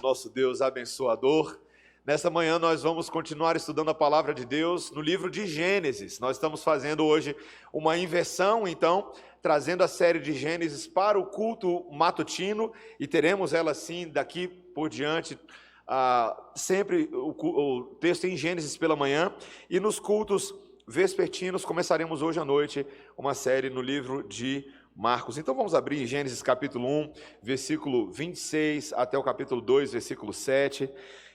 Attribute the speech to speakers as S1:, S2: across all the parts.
S1: nosso Deus abençoador. Nessa manhã nós vamos continuar estudando a palavra de Deus no livro de Gênesis. Nós estamos fazendo hoje uma inversão, então, trazendo a série de Gênesis para o culto matutino, e teremos ela assim daqui por diante, sempre o texto em Gênesis pela manhã, e nos cultos vespertinos começaremos hoje à noite uma série no livro de Marcos. Então vamos abrir em Gênesis capítulo 1, versículo 26 até o capítulo 2, versículo 7.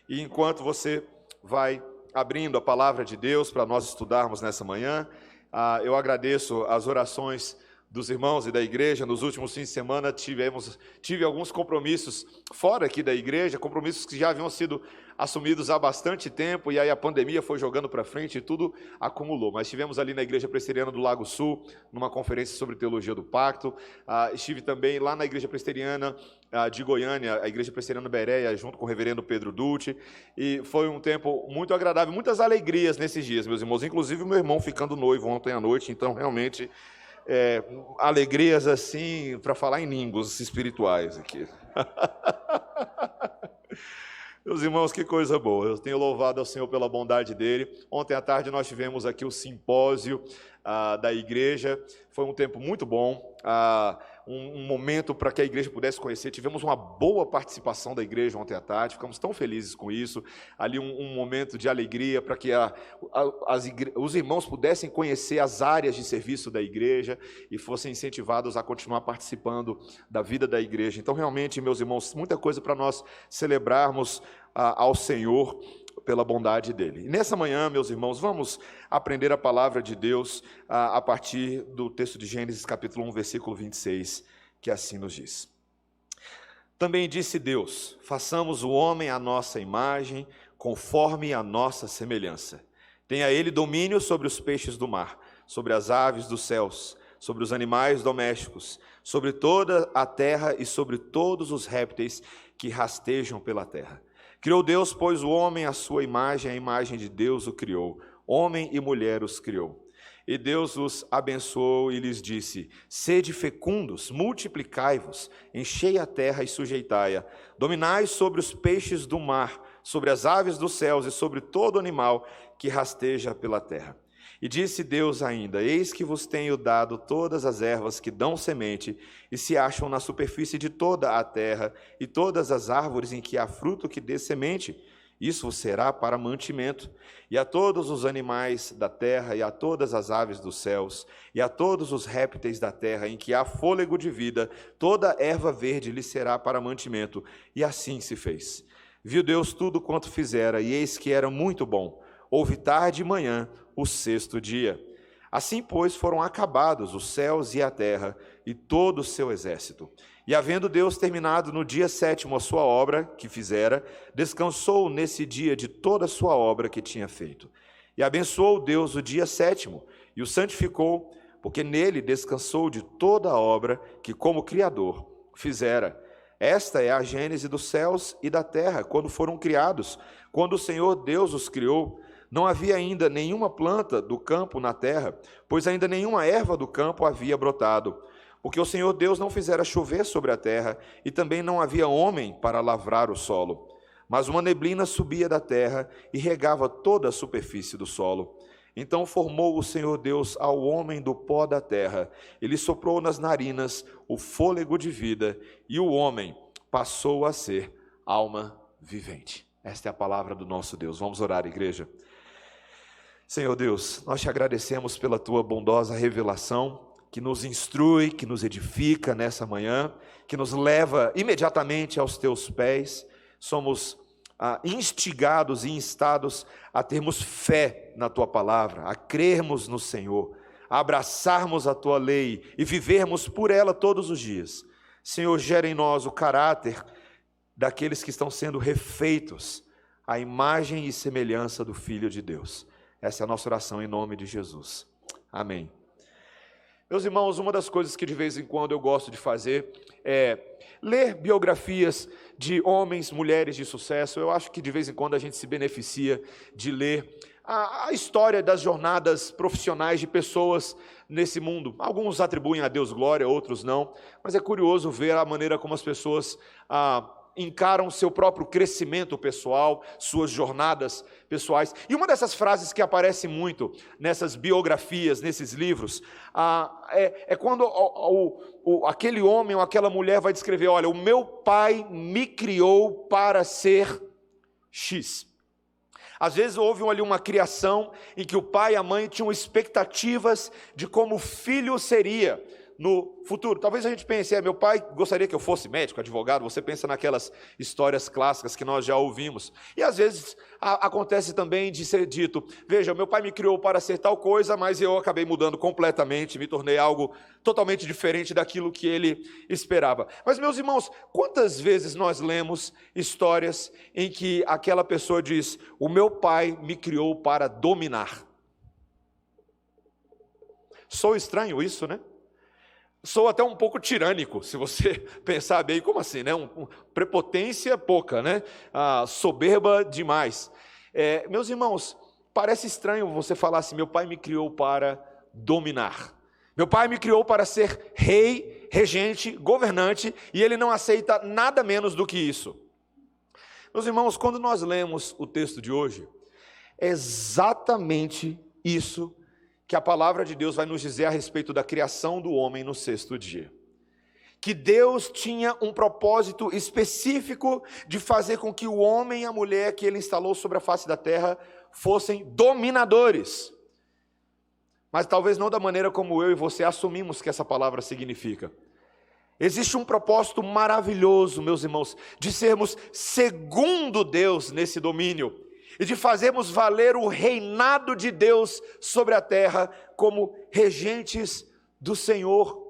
S1: E enquanto você vai abrindo a palavra de Deus para nós estudarmos nessa manhã, eu agradeço as orações dos irmãos e da igreja. Nos últimos fins de semana tive alguns compromissos fora aqui da igreja, compromissos que já haviam sido assumidos há bastante tempo, e aí a pandemia foi jogando para frente e tudo acumulou. Mas estivemos ali na Igreja Presbiteriana do Lago Sul, numa conferência sobre teologia do pacto. Estive também lá na Igreja Presbiteriana de Goiânia, a Igreja Presbiteriana Bereia, junto com o reverendo Pedro Dulce, e foi um tempo muito agradável, muitas alegrias nesses dias, meus irmãos, inclusive o meu irmão ficando noivo ontem à noite, então realmente alegrias assim, para falar em línguas espirituais aqui. Meus irmãos, que coisa boa, eu tenho louvado ao Senhor pela bondade dele. Ontem à tarde nós tivemos aqui o simpósio da igreja, foi um tempo muito bom, um momento para que a igreja pudesse conhecer. Tivemos uma boa participação da igreja ontem à tarde, ficamos tão felizes com isso, ali um momento de alegria para que os irmãos pudessem conhecer as áreas de serviço da igreja e fossem incentivados a continuar participando da vida da igreja. Então realmente, meus irmãos, muita coisa para nós celebrarmos ao Senhor pela bondade dele. E nessa manhã, meus irmãos, vamos aprender a palavra de Deus a partir do texto de Gênesis capítulo 1, versículo 26, que assim nos diz: Também disse Deus: façamos o homem à nossa imagem, conforme a nossa semelhança. Tenha ele domínio sobre os peixes do mar, sobre as aves dos céus, sobre os animais domésticos, sobre toda a terra e sobre todos os répteis que rastejam pela terra. Criou Deus, pois, o homem à sua imagem, a imagem de Deus o criou. Homem e mulher os criou. E Deus os abençoou e lhes disse: sede fecundos, multiplicai-vos, enchei a terra e sujeitai-a. Dominai sobre os peixes do mar, sobre as aves dos céus e sobre todo animal que rasteja pela terra. E disse Deus ainda: eis que vos tenho dado todas as ervas que dão semente e se acham na superfície de toda a terra, e todas as árvores em que há fruto que dê semente. Isso vos será para mantimento. E a todos os animais da terra, e a todas as aves dos céus, e a todos os répteis da terra em que há fôlego de vida, toda erva verde lhe será para mantimento. E assim se fez. Viu Deus tudo quanto fizera, e eis que era muito bom. Houve tarde e manhã, o sexto dia. Assim, pois, foram acabados os céus e a terra e todo o seu exército. E havendo Deus terminado no dia sétimo a sua obra que fizera, descansou nesse dia de toda a sua obra que tinha feito. E abençoou Deus o dia sétimo e o santificou, porque nele descansou de toda a obra que como Criador fizera. Esta é a gênese dos céus e da terra, quando foram criados, quando o Senhor Deus os criou. Não havia ainda nenhuma planta do campo na terra, pois ainda nenhuma erva do campo havia brotado, porque o Senhor Deus não fizera chover sobre a terra, e também não havia homem para lavrar o solo. Mas uma neblina subia da terra e regava toda a superfície do solo. Então formou o Senhor Deus ao homem do pó da terra, e lhe soprou nas narinas o fôlego de vida, e o homem passou a ser alma vivente. Esta é a palavra do nosso Deus. Vamos orar, igreja. Senhor Deus, nós te agradecemos pela tua bondosa revelação, que nos instrui, que nos edifica nessa manhã, que nos leva imediatamente aos teus pés. Somos instigados e instados a termos fé na tua palavra, a crermos no Senhor, a abraçarmos a tua lei e vivermos por ela todos os dias. Senhor, gera em nós o caráter daqueles que estão sendo refeitos à imagem e semelhança do Filho de Deus. Essa é a nossa oração em nome de Jesus. Amém. Meus irmãos, uma das coisas que de vez em quando eu gosto de fazer é ler biografias de homens, mulheres de sucesso. Eu acho que de vez em quando a gente se beneficia de ler a história das jornadas profissionais de pessoas nesse mundo. Alguns atribuem a Deus glória, outros não, mas é curioso ver a maneira como as pessoas encaram seu próprio crescimento pessoal, suas jornadas pessoais. E uma dessas frases que aparece muito nessas biografias, nesses livros, é quando aquele homem ou aquela mulher vai descrever: olha, o meu pai me criou para ser X. Às vezes houve ali uma criação em que o pai e a mãe tinham expectativas de como o filho seria no futuro. Talvez a gente pense: meu pai gostaria que eu fosse médico, advogado. Você pensa naquelas histórias clássicas que nós já ouvimos. E às vezes acontece também de ser dito: veja, meu pai me criou para ser tal coisa, mas eu acabei mudando completamente, me tornei algo totalmente diferente daquilo que ele esperava. Mas, meus irmãos, quantas vezes nós lemos histórias em que aquela pessoa diz: o meu pai me criou para dominar? Soa estranho isso, né? Sou até um pouco tirânico, se você pensar bem. Como assim, né? Prepotência pouca, né? Soberba demais. Meus irmãos, parece estranho você falar assim: meu pai me criou para dominar. Meu pai me criou para ser rei, regente, governante, e ele não aceita nada menos do que isso. Meus irmãos, quando nós lemos o texto de hoje, é exatamente isso que a palavra de Deus vai nos dizer a respeito da criação do homem no sexto dia. Que Deus tinha um propósito específico de fazer com que o homem e a mulher que ele instalou sobre a face da terra fossem dominadores. Mas talvez não da maneira como eu e você assumimos que essa palavra significa. Existe um propósito maravilhoso, meus irmãos, de sermos segundo Deus nesse domínio, e de fazermos valer o reinado de Deus sobre a terra como regentes do Senhor.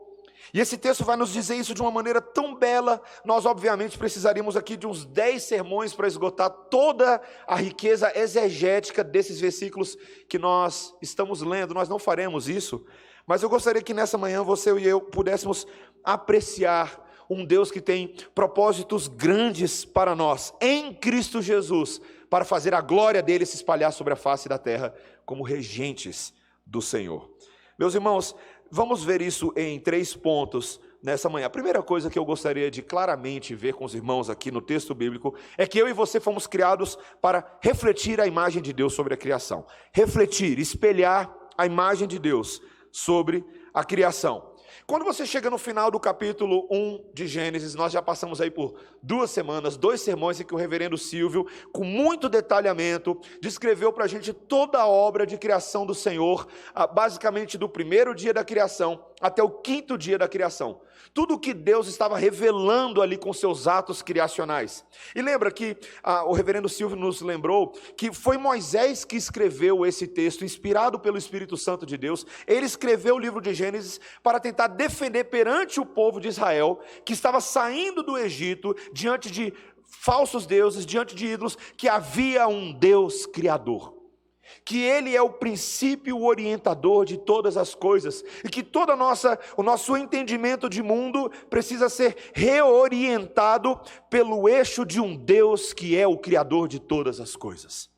S1: E esse texto vai nos dizer isso de uma maneira tão bela. Nós obviamente precisaríamos aqui de uns 10 sermões para esgotar toda a riqueza exegética desses versículos que nós estamos lendo. Nós não faremos isso, mas eu gostaria que nessa manhã você e eu pudéssemos apreciar um Deus que tem propósitos grandes para nós, em Cristo Jesus, para fazer a glória dele se espalhar sobre a face da terra como regentes do Senhor. Meus irmãos, vamos ver isso em 3 pontos nessa manhã. A primeira coisa que eu gostaria de claramente ver com os irmãos aqui no texto bíblico é que eu e você fomos criados para refletir a imagem de Deus sobre a criação. Refletir, espelhar a imagem de Deus sobre a criação. Quando você chega no final do capítulo 1 de Gênesis, nós já passamos aí por 2 semanas, 2 sermões em que o reverendo Silvio, com muito detalhamento, descreveu para a gente toda a obra de criação do Senhor, basicamente do primeiro dia da criação até o 5º dia da criação. Tudo o que Deus estava revelando ali com seus atos criacionais. E lembra que o reverendo Silvio nos lembrou que foi Moisés que escreveu esse texto, inspirado pelo Espírito Santo de Deus. Ele escreveu o livro de Gênesis para tentar defender perante o povo de Israel, que estava saindo do Egito, diante de falsos deuses, diante de ídolos, que havia um Deus criador. Que Ele é o princípio orientador de todas as coisas, e que o nosso entendimento de mundo precisa ser reorientado pelo eixo de um Deus que é o Criador de todas as coisas.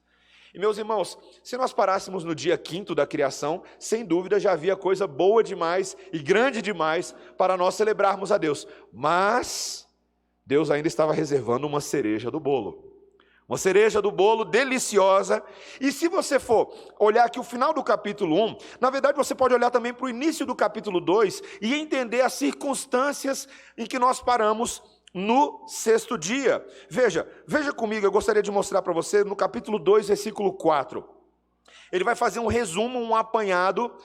S1: E meus irmãos, se nós parássemos no dia 5º da criação, sem dúvida já havia coisa boa demais e grande demais para nós celebrarmos a Deus, mas Deus ainda estava reservando uma cereja do bolo. Uma cereja do bolo deliciosa. E se você for olhar aqui o final do capítulo 1, na verdade você pode olhar também para o início do capítulo 2 e entender as circunstâncias em que nós paramos no 6º dia. Veja comigo, eu gostaria de mostrar para você no capítulo 2, versículo 4. Ele vai fazer um resumo, um apanhado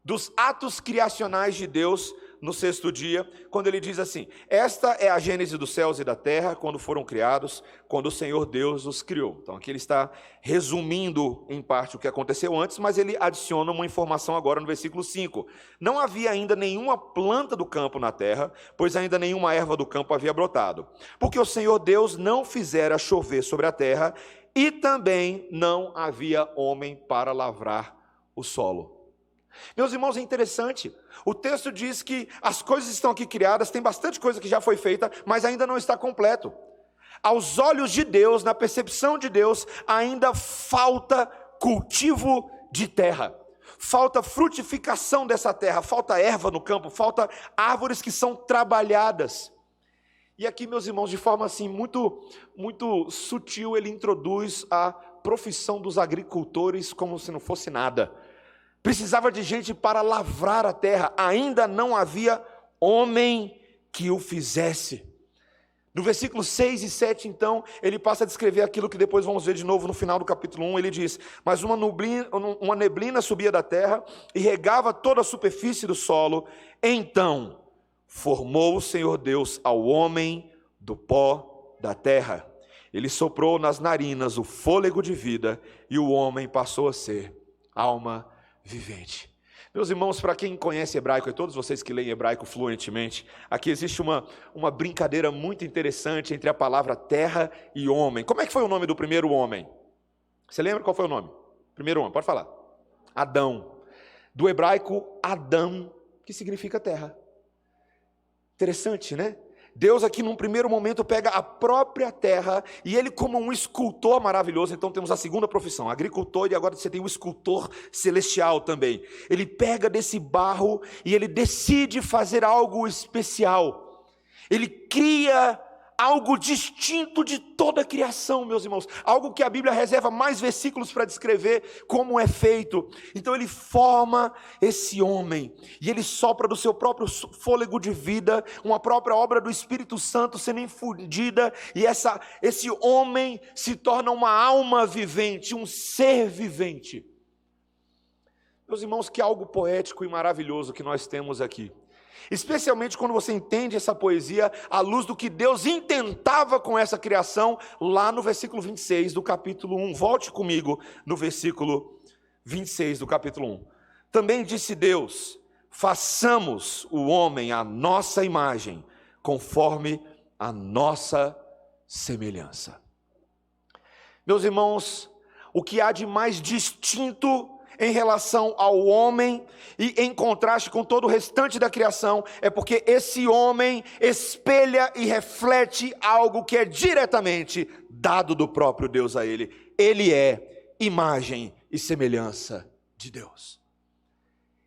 S1: dos atos criacionais de Deus no 6º dia, quando ele diz assim: esta é a gênese dos céus e da terra, quando foram criados, quando o Senhor Deus os criou. Então aqui ele está resumindo em parte o que aconteceu antes, mas ele adiciona uma informação agora no versículo 5. Não havia ainda nenhuma planta do campo na terra, pois ainda nenhuma erva do campo havia brotado, porque o Senhor Deus não fizera chover sobre a terra, e também não havia homem para lavrar o solo. Meus irmãos, é interessante, o texto diz que as coisas estão aqui criadas, tem bastante coisa que já foi feita, mas ainda não está completo. Aos olhos de Deus, na percepção de Deus, ainda falta cultivo de terra, falta frutificação dessa terra, falta erva no campo, falta árvores que são trabalhadas. E aqui, meus irmãos, de forma assim muito sutil, ele introduz a profissão dos agricultores como se não fosse nada. Precisava de gente para lavrar a terra, ainda não havia homem que o fizesse. No versículo 6 e 7, então, ele passa a descrever aquilo que depois vamos ver de novo no final do capítulo 1, ele diz: mas uma neblina subia da terra e regava toda a superfície do solo, então formou o Senhor Deus ao homem do pó da terra. Ele soprou nas narinas o fôlego de vida e o homem passou a ser alma vivente. Meus irmãos, para quem conhece hebraico, e todos vocês que leem hebraico fluentemente, aqui existe uma brincadeira muito interessante entre a palavra terra e homem. Como é que foi o nome do primeiro homem? Você lembra qual foi o nome? Primeiro homem, pode falar. Adão. Do hebraico, Adão, que significa terra. Interessante, né? Deus aqui num primeiro momento pega a própria terra e ele, como um escultor maravilhoso, então temos a segunda profissão, agricultor, e agora você tem o escultor celestial também. Ele pega desse barro e ele decide fazer algo especial. Ele cria algo distinto de toda a criação, meus irmãos. Algo que a Bíblia reserva mais versículos para descrever como é feito. Então ele forma esse homem e ele sopra do seu próprio fôlego de vida, uma própria obra do Espírito Santo sendo infundida, e esse homem se torna uma alma vivente, um ser vivente. Meus irmãos, que algo poético e maravilhoso que nós temos aqui. Especialmente quando você entende essa poesia à luz do que Deus intentava com essa criação, lá no versículo 26 do capítulo 1. Volte comigo no versículo 26 do capítulo 1. Também disse Deus: façamos o homem à nossa imagem, conforme a nossa semelhança. Meus irmãos, o que há de mais distinto em relação ao homem e em contraste com todo o restante da criação é porque esse homem espelha e reflete algo que é diretamente dado do próprio Deus a ele. Ele é imagem e semelhança de Deus.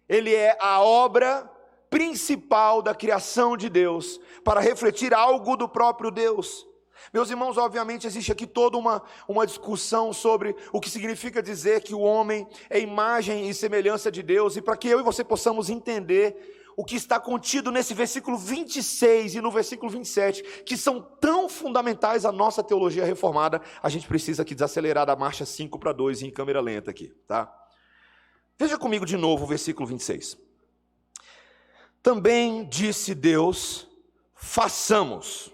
S1: Ele é a obra principal da criação de Deus para refletir algo do próprio Deus. Meus irmãos, obviamente existe aqui toda uma discussão sobre o que significa dizer que o homem é imagem e semelhança de Deus, e para que eu e você possamos entender o que está contido nesse versículo 26 e no versículo 27, que são tão fundamentais à nossa teologia reformada, a gente precisa aqui desacelerar da marcha 5-2 em câmera lenta aqui, tá? Veja comigo de novo o versículo 26. Também disse Deus: façamos.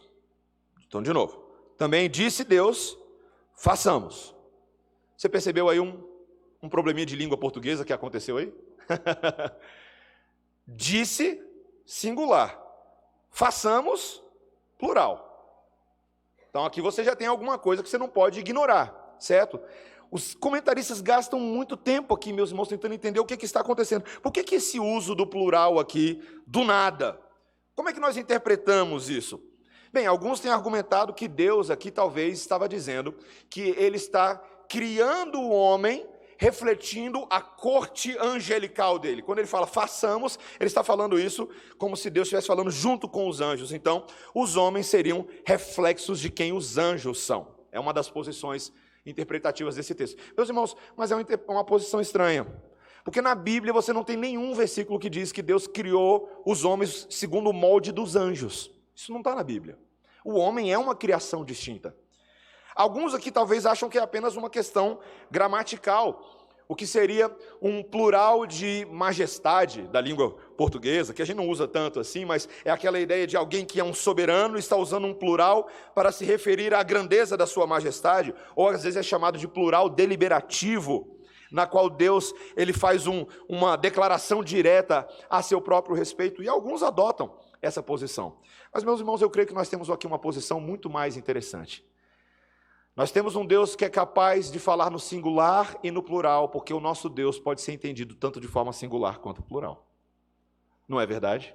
S1: Então, de novo, também disse Deus: façamos. Você percebeu aí um probleminha de língua portuguesa que aconteceu aí? Disse, singular. Façamos, plural. Então aqui você já tem alguma coisa que você não pode ignorar, certo? Os comentaristas gastam muito tempo aqui, meus irmãos, tentando entender o que está acontecendo. Por que esse uso do plural aqui, do nada? Como é que nós interpretamos isso? Bem, alguns têm argumentado que Deus aqui talvez estava dizendo que ele está criando o homem refletindo a corte angelical dele. Quando ele fala façamos, ele está falando isso como se Deus estivesse falando junto com os anjos. Então, os homens seriam reflexos de quem os anjos são. É uma das posições interpretativas desse texto. Meus irmãos, mas é uma posição estranha. Porque na Bíblia você não tem nenhum versículo que diz que Deus criou os homens segundo o molde dos anjos. Isso não está na Bíblia. O homem é uma criação distinta. Alguns aqui talvez acham que é apenas uma questão gramatical, o que seria um plural de majestade da língua portuguesa, que a gente não usa tanto assim, mas é aquela ideia de alguém que é um soberano e está usando um plural para se referir à grandeza da sua majestade, ou às vezes é chamado de plural deliberativo, na qual Deus ele faz uma declaração direta a seu próprio respeito, e alguns adotam essa posição. Mas, meus irmãos, eu creio que nós temos aqui uma posição muito mais interessante. Nós temos um Deus que é capaz de falar no singular e no plural, porque o nosso Deus pode ser entendido tanto de forma singular quanto plural. Não é verdade?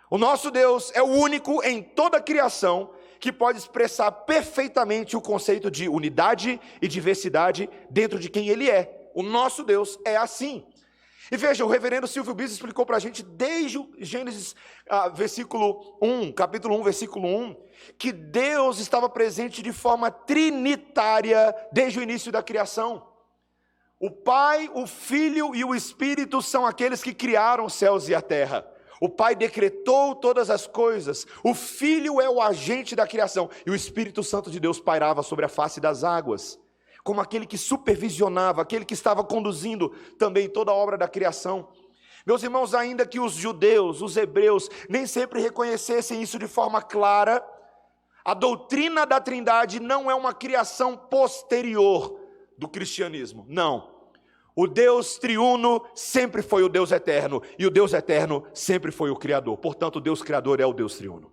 S1: O nosso Deus é o único em toda a criação que pode expressar perfeitamente o conceito de unidade e diversidade dentro de quem Ele é. O nosso Deus é assim. E veja, o reverendo Silvio Bis explicou para a gente, desde o Gênesis capítulo 1, versículo 1, que Deus estava presente de forma trinitária desde o início da criação. O Pai, o Filho e o Espírito são aqueles que criaram os céus e a terra. O Pai decretou todas as coisas, o Filho é o agente da criação, e o Espírito Santo de Deus pairava sobre a face das águas, como aquele que supervisionava, aquele que estava conduzindo também toda a obra da criação. Meus irmãos, ainda que os judeus, os hebreus, nem sempre reconhecessem isso de forma clara, a doutrina da Trindade não é uma criação posterior do cristianismo, não. O Deus triuno sempre foi o Deus eterno, e o Deus eterno sempre foi o Criador. Portanto, o Deus Criador é o Deus triuno.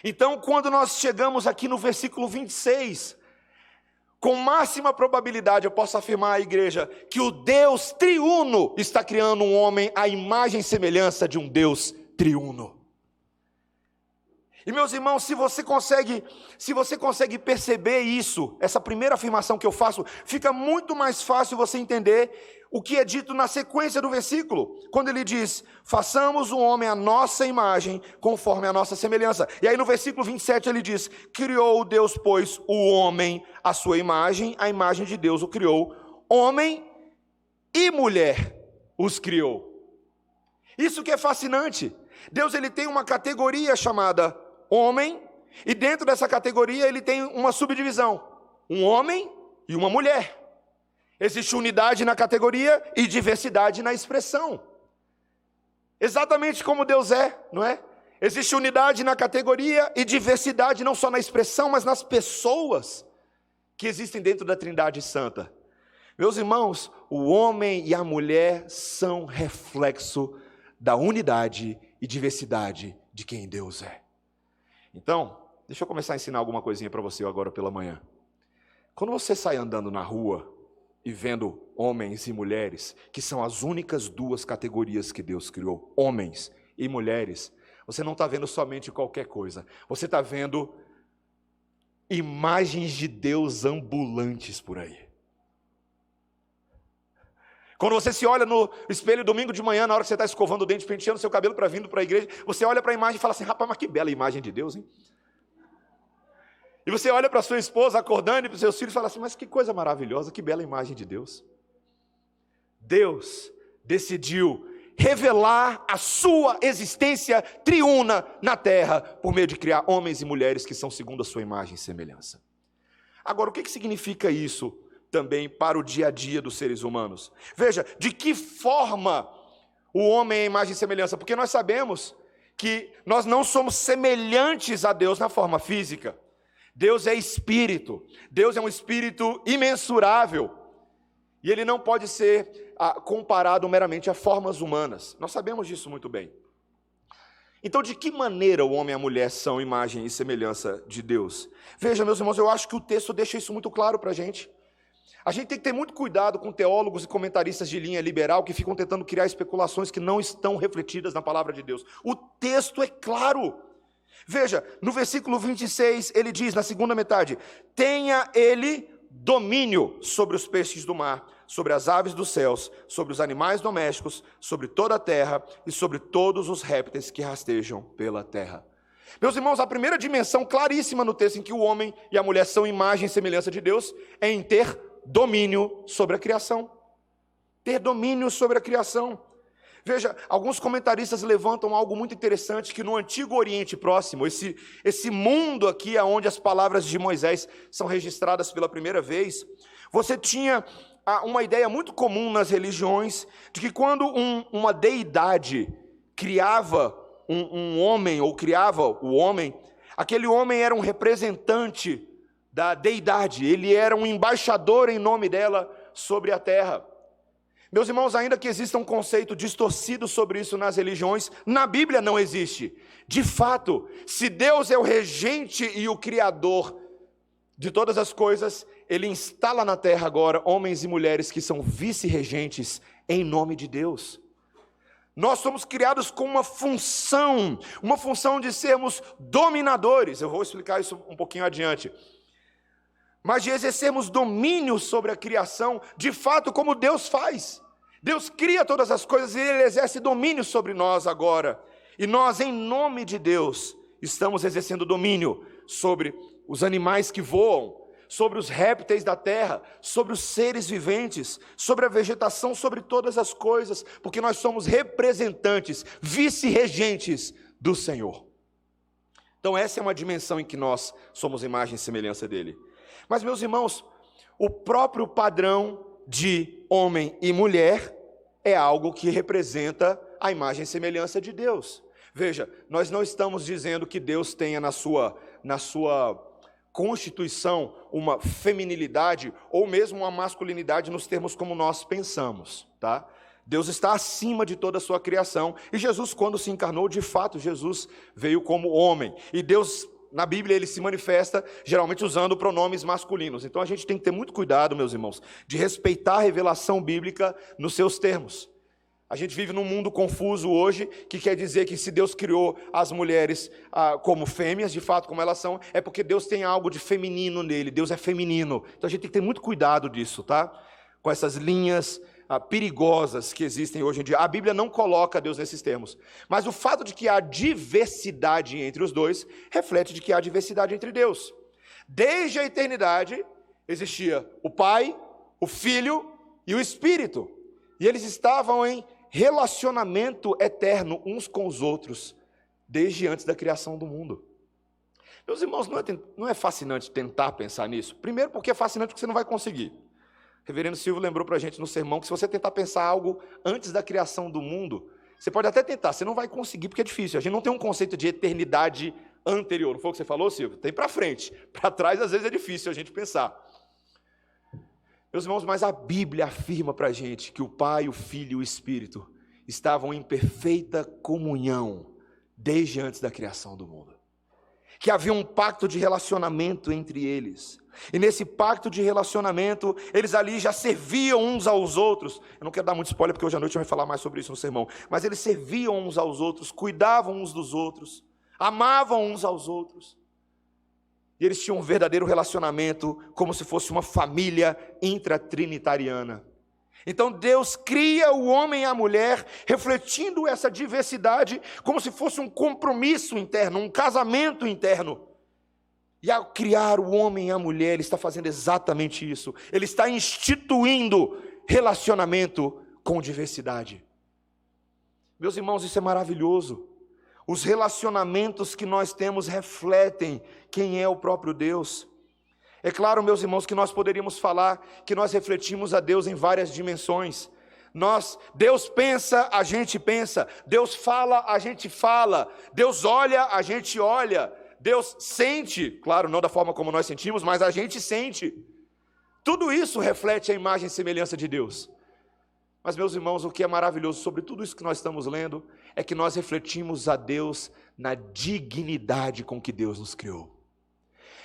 S1: Então, quando nós chegamos aqui no versículo 26, com máxima probabilidade eu posso afirmar à igreja que o Deus triuno está criando um homem à imagem e semelhança de um Deus triuno. E meus irmãos, se você consegue perceber isso, essa primeira afirmação que eu faço, fica muito mais fácil você entender o que é dito na sequência do versículo, quando ele diz, façamos o homem à nossa imagem, conforme a nossa semelhança. E aí no versículo 27 ele diz, criou Deus, pois, o homem à sua imagem, a imagem de Deus o criou, homem e mulher os criou. Isso que é fascinante. Deus ele tem uma categoria chamada homem, e dentro dessa categoria ele tem uma subdivisão, um homem e uma mulher. Existe unidade na categoria e diversidade na expressão. Exatamente como Deus é, não é? Existe unidade na categoria e diversidade não só na expressão, mas nas pessoas que existem dentro da Trindade Santa. Meus irmãos, o homem e a mulher são reflexo da unidade e diversidade de quem Deus é. Então, deixa eu começar a ensinar alguma coisinha para você agora pela manhã. Quando você sai andando na rua e vendo homens e mulheres, que são as únicas duas categorias que Deus criou, homens e mulheres, você não está vendo somente qualquer coisa, você está vendo imagens de Deus ambulantes por aí. Quando você se olha no espelho domingo de manhã, na hora que você está escovando o dente, penteando seu cabelo para vindo para a igreja, você olha para a imagem e fala assim, rapaz, mas que bela imagem de Deus, hein? E você olha para sua esposa acordando e para os seus filhos e fala assim, mas que coisa maravilhosa, que bela imagem de Deus. Deus decidiu revelar a sua existência triuna na terra, por meio de criar homens e mulheres que são segundo a sua imagem e semelhança. Agora, o que significa isso também para o dia a dia dos seres humanos? Veja, de que forma o homem é a imagem e semelhança? Porque nós sabemos que nós não somos semelhantes a Deus na forma física. Deus é espírito, Deus é um espírito imensurável, e ele não pode ser comparado meramente a formas humanas. Nós sabemos disso muito bem. Então, de que maneira o homem e a mulher são imagem e semelhança de Deus? Veja, meus irmãos, eu acho que o texto deixa isso muito claro para a gente. A gente tem que ter muito cuidado com teólogos e comentaristas de linha liberal que ficam tentando criar especulações que não estão refletidas na palavra de Deus. O texto é claro. Veja, no versículo 26, ele diz, na segunda metade, tenha ele domínio sobre os peixes do mar, sobre as aves dos céus, sobre os animais domésticos, sobre toda a terra e sobre todos os répteis que rastejam pela terra. Meus irmãos, a primeira dimensão claríssima no texto em que o homem e a mulher são imagem e semelhança de Deus é em ter domínio sobre a criação. Ter domínio sobre a criação. Veja, alguns comentaristas levantam algo muito interessante, que no Antigo Oriente Próximo, esse mundo aqui onde as palavras de Moisés são registradas pela primeira vez, você tinha uma ideia muito comum nas religiões, de que quando uma deidade criava um homem, ou criava o homem, aquele homem era um representante da deidade, ele era um embaixador em nome dela sobre a terra. Meus irmãos, ainda que exista um conceito distorcido sobre isso nas religiões, na Bíblia não existe. De fato, se Deus é o regente e o criador de todas as coisas, Ele instala na terra agora homens e mulheres que são vice-regentes em nome de Deus. Nós somos criados com uma função de sermos dominadores. Eu vou explicar isso um pouquinho adiante. Mas de exercermos domínio sobre a criação, de fato, como Deus faz. Deus cria todas as coisas e Ele exerce domínio sobre nós agora. E nós, em nome de Deus, estamos exercendo domínio sobre os animais que voam, sobre os répteis da terra, sobre os seres viventes, sobre a vegetação, sobre todas as coisas, porque nós somos representantes, vice-regentes do Senhor. Então essa é uma dimensão em que nós somos imagem e semelhança dele. Mas, meus irmãos, o próprio padrão de homem e mulher é algo que representa a imagem e semelhança de Deus. Veja, nós não estamos dizendo que Deus tenha na sua constituição uma feminilidade ou mesmo uma masculinidade nos termos como nós pensamos, tá? Deus está acima de toda a sua criação, e Jesus, quando se encarnou, de fato, Jesus veio como homem, e Deus, na Bíblia, ele se manifesta geralmente usando pronomes masculinos. Então a gente tem que ter muito cuidado, meus irmãos, de respeitar a revelação bíblica nos seus termos. A gente vive num mundo confuso hoje, que quer dizer que se Deus criou as mulheres como fêmeas, de fato como elas são, é porque Deus tem algo de feminino nele, Deus é feminino. Então a gente tem que ter muito cuidado disso, tá? Com essas linhas perigosas que existem hoje em dia. A Bíblia não coloca Deus nesses termos, mas o fato de que há diversidade entre os dois, reflete de que há diversidade entre Deus. Desde a eternidade, existia o Pai, o Filho e o Espírito, e eles estavam em relacionamento eterno uns com os outros, desde antes da criação do mundo. Meus irmãos, não é fascinante tentar pensar nisso? Primeiro porque é fascinante porque você não vai conseguir. O reverendo Silvio lembrou para a gente no sermão que se você tentar pensar algo antes da criação do mundo, você pode até tentar, você não vai conseguir porque é difícil. A gente não tem um conceito de eternidade anterior. Não foi o que você falou, Silvio? Tem para frente. Para trás, às vezes, é difícil a gente pensar. Meus irmãos, mas a Bíblia afirma para a gente que o Pai, o Filho e o Espírito estavam em perfeita comunhão desde antes da criação do mundo. Que havia um pacto de relacionamento entre eles. E nesse pacto de relacionamento, eles ali já serviam uns aos outros. Eu não quero dar muito spoiler, porque hoje à noite eu vou falar mais sobre isso no sermão. Mas eles serviam uns aos outros, cuidavam uns dos outros, amavam uns aos outros. E eles tinham um verdadeiro relacionamento, como se fosse uma família intratrinitariana. Então Deus cria o homem e a mulher, refletindo essa diversidade, como se fosse um compromisso interno, um casamento interno. E ao criar o homem e a mulher, Ele está fazendo exatamente isso. Ele está instituindo relacionamento com diversidade. Meus irmãos, isso é maravilhoso. Os relacionamentos que nós temos refletem quem é o próprio Deus. É claro, meus irmãos, que nós poderíamos falar que nós refletimos a Deus em várias dimensões. Deus pensa, a gente pensa. Deus fala, a gente fala. Deus olha, a gente olha. Deus sente, claro, não da forma como nós sentimos, mas a gente sente. Tudo isso reflete a imagem e semelhança de Deus. Mas, meus irmãos, o que é maravilhoso sobre tudo isso que nós estamos lendo é que nós refletimos a Deus na dignidade com que Deus nos criou.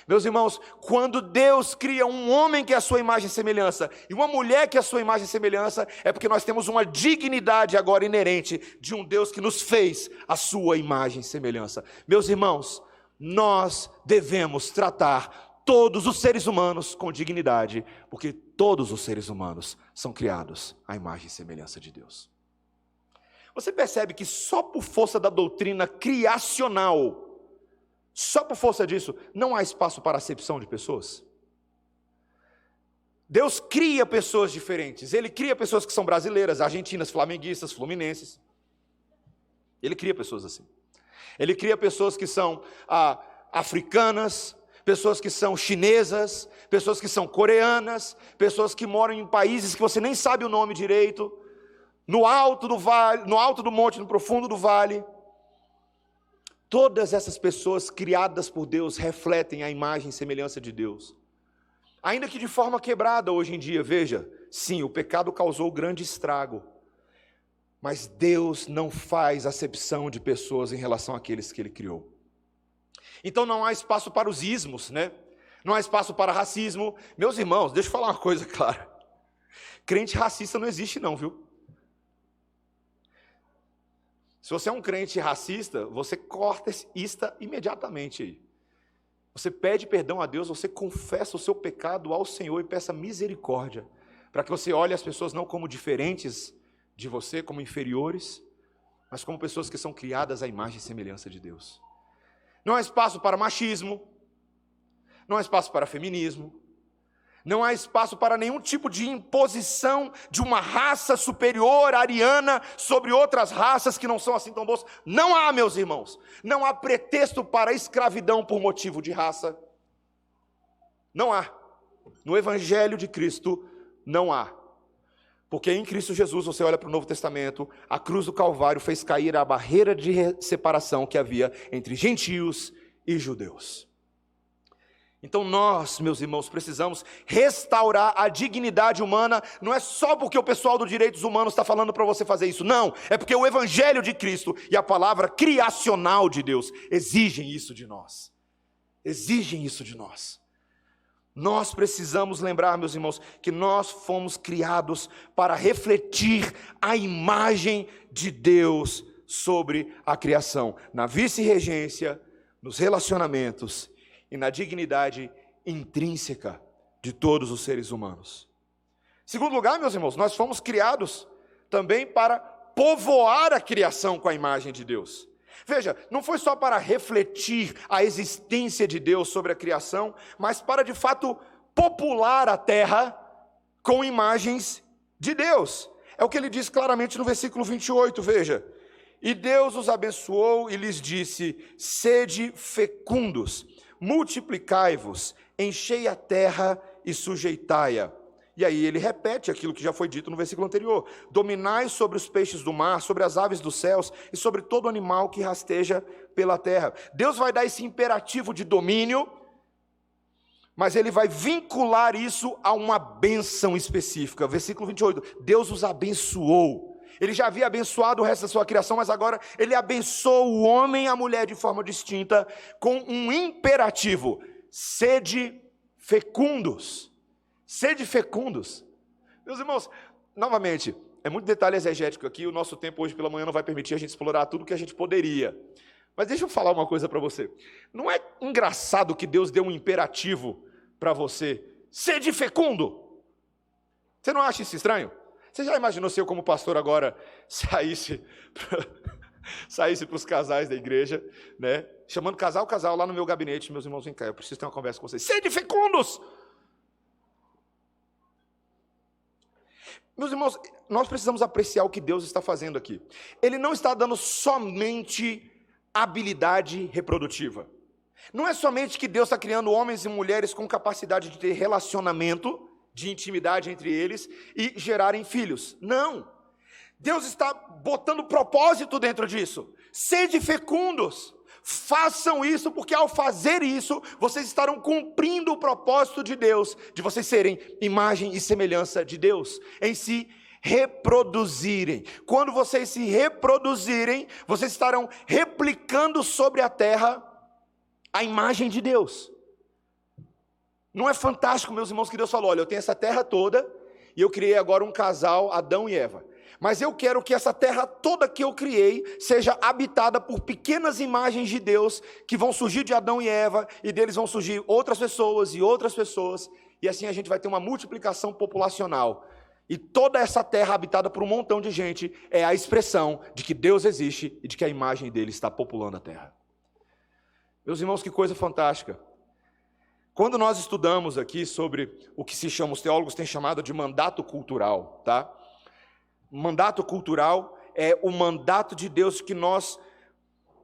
S1: Meus irmãos, quando Deus cria um homem que é a sua imagem e semelhança e uma mulher que é a sua imagem e semelhança, é porque nós temos uma dignidade agora inerente de um Deus que nos fez a sua imagem e semelhança. Meus irmãos, nós devemos tratar todos os seres humanos com dignidade, porque todos os seres humanos são criados à imagem e semelhança de Deus. Você percebe que só por força da doutrina criacional, só por força disso, não há espaço para acepção de pessoas? Deus cria pessoas diferentes. Ele cria pessoas que são brasileiras, argentinas, flamenguistas, fluminenses. Ele cria pessoas assim. Ele cria pessoas que são africanas, pessoas que são chinesas, pessoas que são coreanas, pessoas que moram em países que você nem sabe o nome direito, no alto do vale, no alto do monte, no profundo do vale. Todas essas pessoas criadas por Deus refletem a imagem e semelhança de Deus. Ainda que de forma quebrada hoje em dia, veja, sim, o pecado causou grande estrago. Mas Deus não faz acepção de pessoas em relação àqueles que Ele criou. Então não há espaço para os ismos, né? Não há espaço para racismo. Meus irmãos, deixa eu falar uma coisa clara. Crente racista não existe não, viu? Se você é um crente racista, você corta isso imediatamente aí. Você pede perdão a Deus, você confessa o seu pecado ao Senhor e peça misericórdia, para que você olhe as pessoas não como diferentes, de você como inferiores, mas como pessoas que são criadas à imagem e semelhança de Deus. Não há espaço para machismo, não há espaço para feminismo, não há espaço para nenhum tipo de imposição de uma raça superior, ariana, sobre outras raças que não são assim tão boas. Não há, meus irmãos. Não há pretexto para escravidão por motivo de raça. Não há. No Evangelho de Cristo, não há. Porque em Cristo Jesus, você olha para o Novo Testamento, a cruz do Calvário fez cair a barreira de separação que havia entre gentios e judeus. Então nós, meus irmãos, precisamos restaurar a dignidade humana. Não é só porque o pessoal dos direitos humanos está falando para você fazer isso, não. É porque o Evangelho de Cristo e a palavra criacional de Deus exigem isso de nós. Exigem isso de nós. Nós precisamos lembrar, meus irmãos, que nós fomos criados para refletir a imagem de Deus sobre a criação, na vice-regência, nos relacionamentos e na dignidade intrínseca de todos os seres humanos. Segundo lugar, meus irmãos, nós fomos criados também para povoar a criação com a imagem de Deus. Veja, não foi só para refletir a existência de Deus sobre a criação, mas para de fato popular a terra com imagens de Deus. É o que ele diz claramente no versículo 28, veja. E Deus os abençoou e lhes disse: sede fecundos, multiplicai-vos, enchei a terra e sujeitai-a. E aí ele repete aquilo que já foi dito no versículo anterior: dominai sobre os peixes do mar, sobre as aves dos céus e sobre todo animal que rasteja pela terra. Deus vai dar esse imperativo de domínio, mas ele vai vincular isso a uma bênção específica. Versículo 28, Deus os abençoou. Ele já havia abençoado o resto da sua criação, mas agora ele abençoa o homem e a mulher de forma distinta, com um imperativo: sede fecundos. Sede fecundos. Meus irmãos, novamente, é muito detalhe exegético aqui, o nosso tempo hoje pela manhã não vai permitir a gente explorar tudo que a gente poderia. Mas deixa eu falar uma coisa para você. Não é engraçado que Deus deu um imperativo para você: sede fecundo? Você não acha isso estranho? Você já imaginou se eu, como pastor, agora saísse para os casais da igreja, né? Chamando casal lá no meu gabinete: meus irmãos, vem cá, eu preciso ter uma conversa com vocês. Sede fecundos! Meus irmãos, nós precisamos apreciar o que Deus está fazendo aqui. Ele não está dando somente habilidade reprodutiva. Não é somente que Deus está criando homens e mulheres com capacidade de ter relacionamento, de intimidade entre eles e gerarem filhos. Não. Deus está botando propósito dentro disso. Sede fecundos. Façam isso, porque ao fazer isso, vocês estarão cumprindo o propósito de Deus, de vocês serem imagem e semelhança de Deus, em se reproduzirem. Quando vocês se reproduzirem, vocês estarão replicando sobre a terra a imagem de Deus. Não é fantástico, meus irmãos, que Deus falou: olha, eu tenho essa terra toda, e eu criei agora um casal, Adão e Eva. Mas eu quero que essa terra toda que eu criei seja habitada por pequenas imagens de Deus, que vão surgir de Adão e Eva, e deles vão surgir outras pessoas, e assim a gente vai ter uma multiplicação populacional. E toda essa terra habitada por um montão de gente é a expressão de que Deus existe e de que a imagem dele está populando a terra. Meus irmãos, que coisa fantástica. Quando nós estudamos aqui sobre o que se chama, os teólogos têm chamado de mandato cultural, tá? Mandato cultural é o mandato de Deus, que nós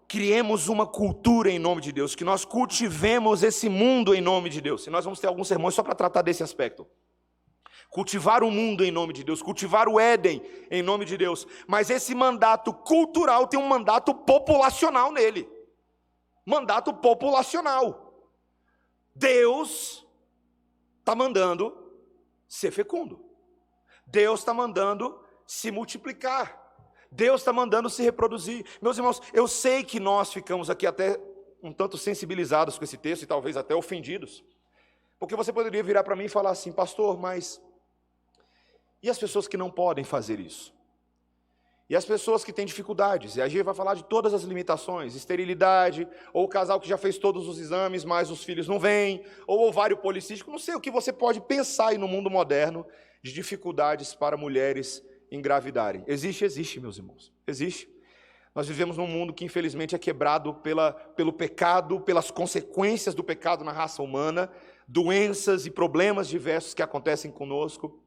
S1: criemos uma cultura em nome de Deus, que nós cultivemos esse mundo em nome de Deus. E nós vamos ter alguns sermões só para tratar desse aspecto. Cultivar o mundo em nome de Deus, cultivar o Éden em nome de Deus. Mas esse mandato cultural tem um mandato populacional nele. Mandato populacional. Deus está mandando ser fecundo. Deus está mandando se multiplicar. Deus está mandando se reproduzir. Meus irmãos, eu sei que nós ficamos aqui até um tanto sensibilizados com esse texto e talvez até ofendidos. Porque você poderia virar para mim e falar assim: pastor, mas e as pessoas que não podem fazer isso? E as pessoas que têm dificuldades? E a gente vai falar de todas as limitações: esterilidade, ou o casal que já fez todos os exames, mas os filhos não vêm, ou ovário policístico. Não sei o que você pode pensar aí no mundo moderno de dificuldades para mulheres engravidarem. Existe, meus irmãos. Existe. Nós vivemos num mundo que infelizmente é quebrado pelo pecado, pelas consequências do pecado na raça humana, doenças e problemas diversos que acontecem conosco.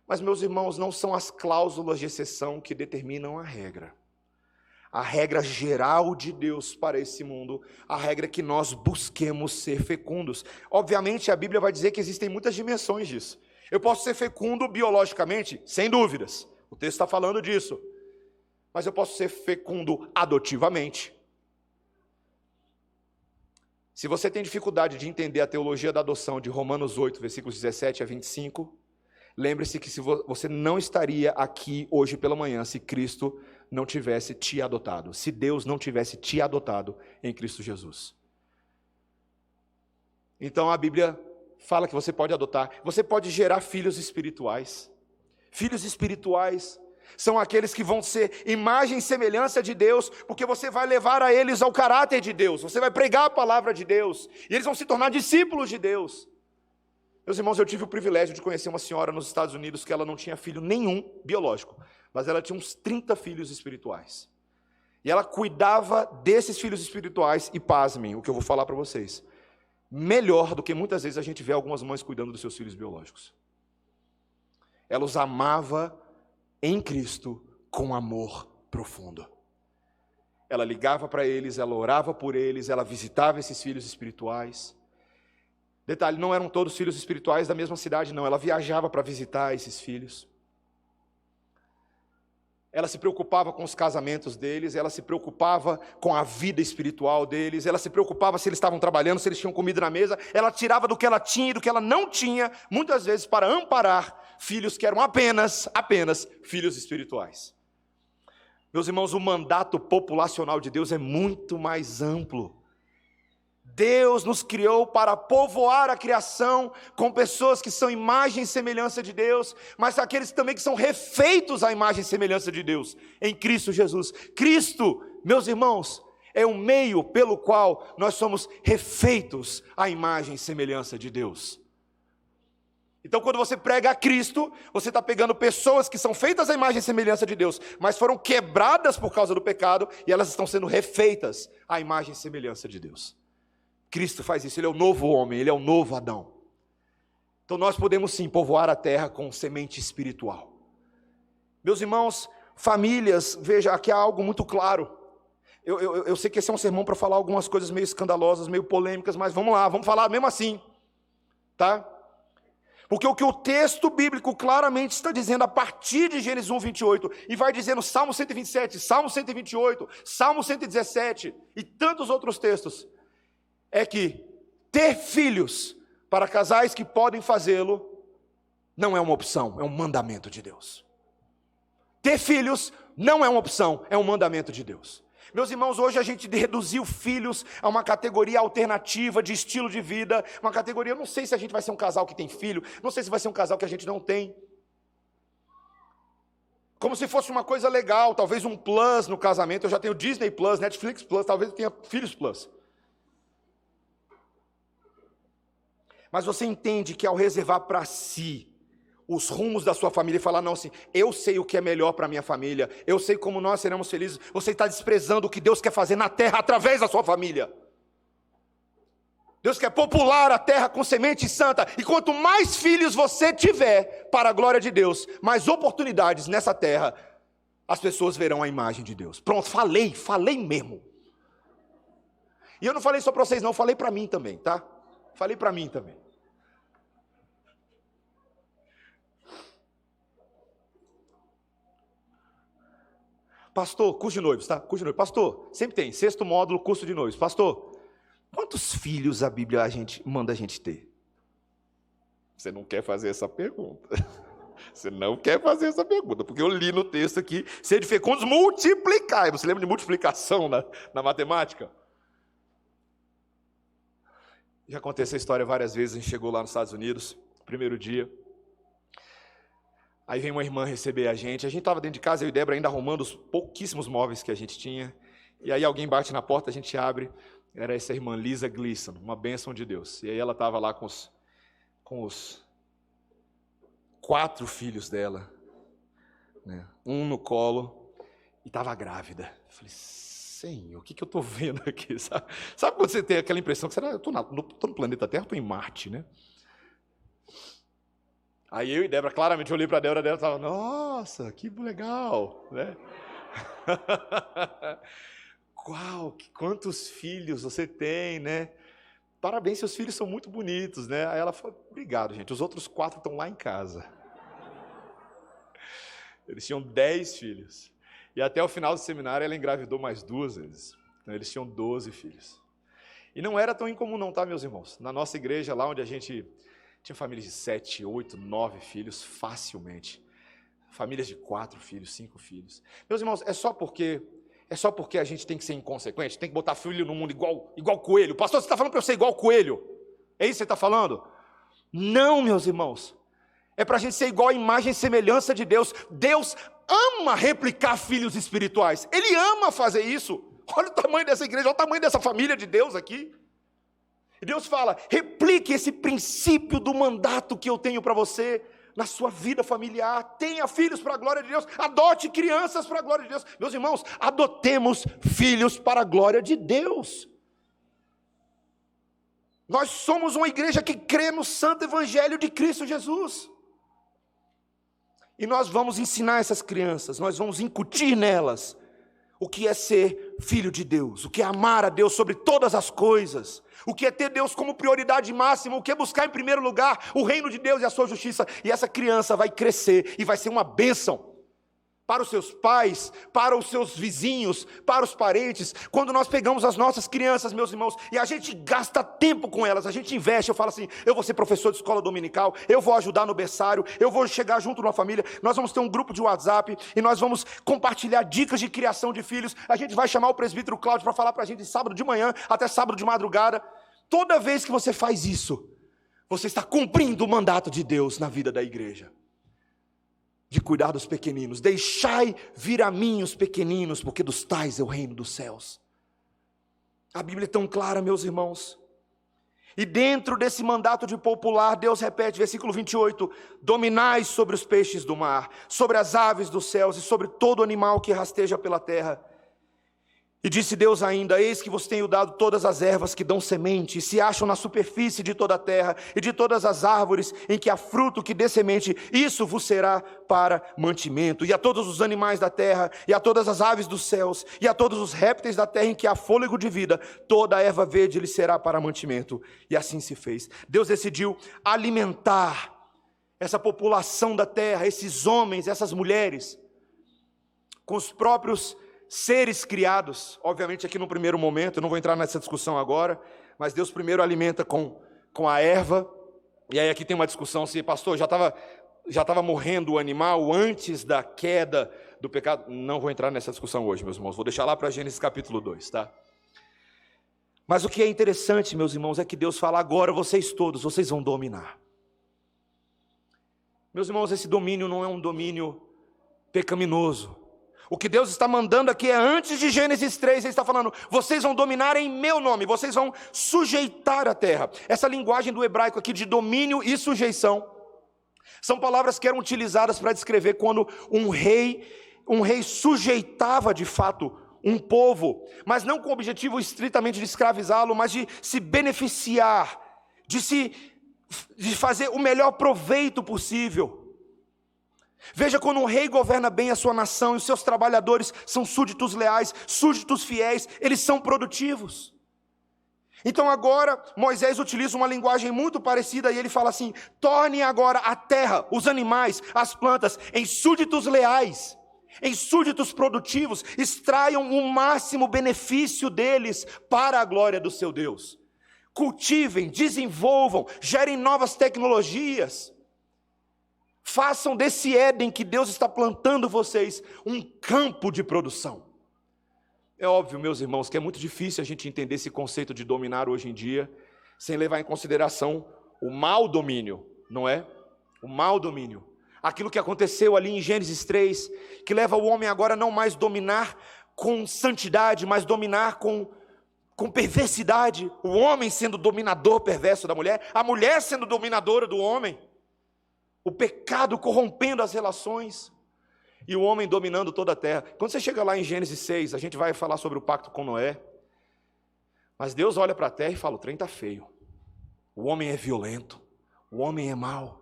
S1: Mas, meus irmãos, não são as cláusulas de exceção que determinam a regra. A regra geral de Deus para esse mundo, a regra é que nós busquemos ser fecundos. Obviamente, a Bíblia vai dizer que existem muitas dimensões disso. Eu posso ser fecundo biologicamente, sem dúvidas. O texto está falando disso. Mas eu posso ser fecundo adotivamente. Se você tem dificuldade de entender a teologia da adoção de Romanos 8, versículos 17 a 25, lembre-se que você não estaria aqui hoje pela manhã se Cristo não tivesse te adotado, se Deus não tivesse te adotado em Cristo Jesus. Então a Bíblia fala que você pode adotar, você pode gerar filhos espirituais. Filhos espirituais são aqueles que vão ser imagem e semelhança de Deus, porque você vai levar a eles ao caráter de Deus, você vai pregar a palavra de Deus, e eles vão se tornar discípulos de Deus. Meus irmãos, eu tive o privilégio de conhecer uma senhora nos Estados Unidos que ela não tinha filho nenhum biológico, mas ela tinha uns 30 filhos espirituais. E ela cuidava desses filhos espirituais, e pasmem, o que eu vou falar para vocês, melhor do que muitas vezes a gente vê algumas mães cuidando dos seus filhos biológicos. Ela os amava em Cristo com amor profundo. Ela ligava para eles, ela orava por eles, ela visitava esses filhos espirituais. Detalhe, não eram todos filhos espirituais da mesma cidade, não. Ela viajava para visitar esses filhos. Ela se preocupava com os casamentos deles, ela se preocupava com a vida espiritual deles, ela se preocupava se eles estavam trabalhando, se eles tinham comida na mesa. Ela tirava do que ela tinha e do que ela não tinha, muitas vezes para amparar filhos que eram apenas filhos espirituais. Meus irmãos, o mandato populacional de Deus é muito mais amplo. Deus nos criou para povoar a criação com pessoas que são imagem e semelhança de Deus, mas aqueles também que são refeitos à imagem e semelhança de Deus, em Cristo Jesus. Cristo, meus irmãos, é o meio pelo qual nós somos refeitos à imagem e semelhança de Deus. Então, quando você prega a Cristo, você está pegando pessoas que são feitas à imagem e semelhança de Deus, mas foram quebradas por causa do pecado, e elas estão sendo refeitas à imagem e semelhança de Deus. Cristo faz isso, Ele é o novo homem, Ele é o novo Adão. Então nós podemos sim povoar a terra com semente espiritual. Meus irmãos, famílias, veja, aqui há algo muito claro. Eu sei que esse é um sermão para falar algumas coisas meio escandalosas, meio polêmicas, mas vamos lá, vamos falar mesmo assim, tá? Porque o que o texto bíblico claramente está dizendo a partir de Gênesis 1, 28, e vai dizendo Salmo 127, Salmo 128, Salmo 117 e tantos outros textos, é que ter filhos para casais que podem fazê-lo não é uma opção, é um mandamento de Deus. Ter filhos não é uma opção, é um mandamento de Deus. Meus irmãos, hoje a gente reduziu filhos a uma categoria alternativa de estilo de vida, uma categoria, eu não sei se a gente vai ser um casal que tem filho, não sei se vai ser um casal que a gente não tem. Como se fosse uma coisa legal, talvez um plus no casamento. Eu já tenho Disney Plus, Netflix Plus, talvez eu tenha Filhos Plus. Mas você entende que ao reservar para si os rumos da sua família e falar, não, assim, eu sei o que é melhor para a minha família, eu sei como nós seremos felizes, você está desprezando o que Deus quer fazer na terra através da sua família. Deus quer popular a terra com semente santa, e quanto mais filhos você tiver para a glória de Deus, mais oportunidades nessa terra, as pessoas verão a imagem de Deus. Pronto, falei mesmo. E eu não falei só para vocês não, falei para mim também, tá? Falei para mim também. Pastor, curso de noivos, tá? Curso de noivos. Pastor, sempre tem, 6º módulo, curso de noivos. Pastor, quantos filhos a Bíblia manda a gente ter? Você não quer fazer essa pergunta. Você não quer fazer essa pergunta, porque eu li no texto aqui, sede fecundos, multiplicar. Você lembra de multiplicação na matemática? Já contei essa história várias vezes, a gente chegou lá nos Estados Unidos, primeiro dia. Aí vem uma irmã receber a gente estava dentro de casa, eu e Débora ainda arrumando os pouquíssimos móveis que a gente tinha, e aí alguém bate na porta, a gente abre, era essa irmã Lisa Gleason, uma bênção de Deus, e aí ela estava lá com os 4 filhos dela, né? Um no colo, e estava grávida. Eu falei, Senhor, o que eu estou vendo aqui? Sabe quando você tem aquela impressão que eu estou no planeta Terra, estou em Marte, né? Aí eu e Débora, claramente, eu olhei para a Débora e estava, nossa, que legal, né? Quantos filhos você tem, né? Parabéns, seus filhos são muito bonitos, né? Aí ela falou, obrigado, gente, os outros 4 estão lá em casa. Eles tinham 10 filhos. E até o final do seminário ela engravidou mais 2 vezes. Então, eles tinham 12 filhos. E não era tão incomum não, tá, meus irmãos? Na nossa igreja, lá onde a gente tinha famílias de 7, 8, 9 filhos, facilmente. Famílias de 4 filhos, 5 filhos. Meus irmãos, é só porque a gente tem que ser inconsequente, tem que botar filho no mundo igual coelho. Pastor, você está falando para eu ser igual coelho? É isso que você está falando? Não, meus irmãos. É para a gente ser igual à imagem e semelhança de Deus. Deus ama replicar filhos espirituais. Ele ama fazer isso. Olha o tamanho dessa igreja, olha o tamanho dessa família de Deus aqui. E Deus fala, replique esse princípio do mandato que eu tenho para você na sua vida familiar. Tenha filhos para a glória de Deus. Adote crianças para a glória de Deus. Meus irmãos, adotemos filhos para a glória de Deus. Nós somos uma igreja que crê no santo evangelho de Cristo Jesus. E nós vamos ensinar essas crianças, nós vamos incutir nelas o que é ser filho de Deus, o que é amar a Deus sobre todas as coisas, o que é ter Deus como prioridade máxima, o que é buscar em primeiro lugar o reino de Deus e a sua justiça. E essa criança vai crescer e vai ser uma bênção para os seus pais, para os seus vizinhos, para os parentes. Quando nós pegamos as nossas crianças, meus irmãos, e a gente gasta tempo com elas, a gente investe, eu falo assim, eu vou ser professor de escola dominical, eu vou ajudar no berçário, eu vou chegar junto numa família, nós vamos ter um grupo de WhatsApp, e nós vamos compartilhar dicas de criação de filhos, a gente vai chamar o presbítero Cláudio para falar para a gente de sábado de manhã, até sábado de madrugada. Toda vez que você faz isso, você está cumprindo o mandato de Deus na vida da igreja. De cuidar dos pequeninos, deixai vir a mim os pequeninos, porque dos tais é o reino dos céus. A Bíblia é tão clara, meus irmãos. E dentro desse mandato de popular, Deus repete, versículo 28, dominai sobre os peixes do mar, sobre as aves dos céus e sobre todo animal que rasteja pela terra. E disse Deus ainda, eis que vos tenho dado todas as ervas que dão semente, e se acham na superfície de toda a terra, e de todas as árvores em que há fruto que dê semente, isso vos será para mantimento. E a todos os animais da terra, e a todas as aves dos céus, e a todos os répteis da terra em que há fôlego de vida, toda a erva verde lhe será para mantimento. E assim se fez. Deus decidiu alimentar essa população da terra, esses homens, essas mulheres, com os próprios seres criados. Obviamente aqui no primeiro momento, eu não vou entrar nessa discussão agora, mas Deus primeiro alimenta com a erva, e aí aqui tem uma discussão se, pastor, já estava morrendo o animal antes da queda do pecado. Não vou entrar nessa discussão hoje, meus irmãos, vou deixar lá para Gênesis capítulo 2, tá? Mas o que é interessante, meus irmãos, é que Deus fala, agora vocês todos, vocês vão dominar. Meus irmãos, esse domínio não é um domínio pecaminoso. O que Deus está mandando aqui é antes de Gênesis 3, Ele está falando, vocês vão dominar em meu nome, vocês vão sujeitar a terra. Essa linguagem do hebraico aqui de domínio e sujeição, são palavras que eram utilizadas para descrever quando um rei sujeitava de fato um povo, mas não com o objetivo estritamente de escravizá-lo, mas de se beneficiar, de fazer o melhor proveito possível. Veja, quando um rei governa bem a sua nação e os seus trabalhadores são súditos leais, súditos fiéis, eles são produtivos. Então agora Moisés utiliza uma linguagem muito parecida e ele fala assim, torne agora a terra, os animais, as plantas em súditos leais, em súditos produtivos, extraiam o máximo benefício deles para a glória do seu Deus. Cultivem, desenvolvam, gerem novas tecnologias. Façam desse Éden que Deus está plantando vocês um campo de produção. É óbvio, meus irmãos, que é muito difícil a gente entender esse conceito de dominar hoje em dia, sem levar em consideração o mau domínio, não é? O mau domínio. Aquilo que aconteceu ali em Gênesis 3, que leva o homem agora não mais dominar com santidade, mas dominar com perversidade. O homem sendo dominador perverso da mulher, a mulher sendo dominadora do homem. O pecado corrompendo as relações. E o homem dominando toda a terra. Quando você chega lá em Gênesis 6, a gente vai falar sobre o pacto com Noé. Mas Deus olha para a terra e fala, o trem está feio. O homem é violento. O homem é mau.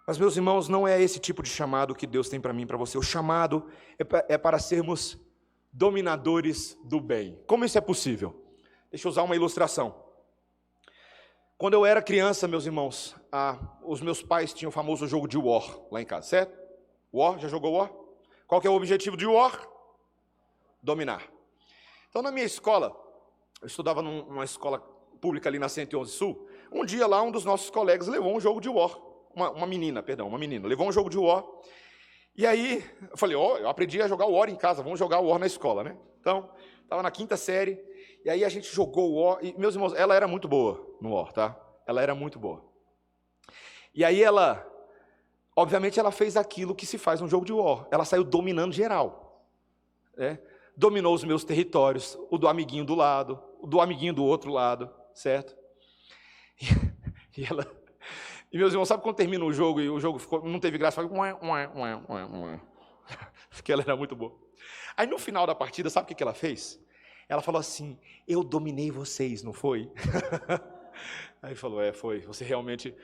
S1: Mas, meus irmãos, não é esse tipo de chamado que Deus tem para mim e para você. O chamado é para sermos dominadores do bem. Como isso é possível? Deixa eu usar uma ilustração. Quando eu era criança, meus irmãos, os meus pais tinham o famoso jogo de War lá em casa, certo? War, já jogou War? Qual que é o objetivo de War? Dominar. Então, na minha escola, eu estudava numa escola pública ali na 111 Sul, um dia lá um dos nossos colegas levou um jogo de War. Uma menina, levou um jogo de War. E aí, eu falei, eu aprendi a jogar War em casa, vamos jogar War na escola, né? Então, estava na 5ª série, e aí a gente jogou War, e, meus irmãos, ela era muito boa no War, tá? Ela era muito boa. E aí obviamente ela fez aquilo que se faz num jogo de War, ela saiu dominando geral, né? Dominou os meus territórios, o do amiguinho do lado, o do amiguinho do outro lado, certo? E meus irmãos, sabe quando termina o jogo e o jogo não teve graça? Porque ela era muito boa. Aí no final da partida, sabe o que ela fez? Ela falou assim, eu dominei vocês, não foi? Aí falou, foi, você realmente...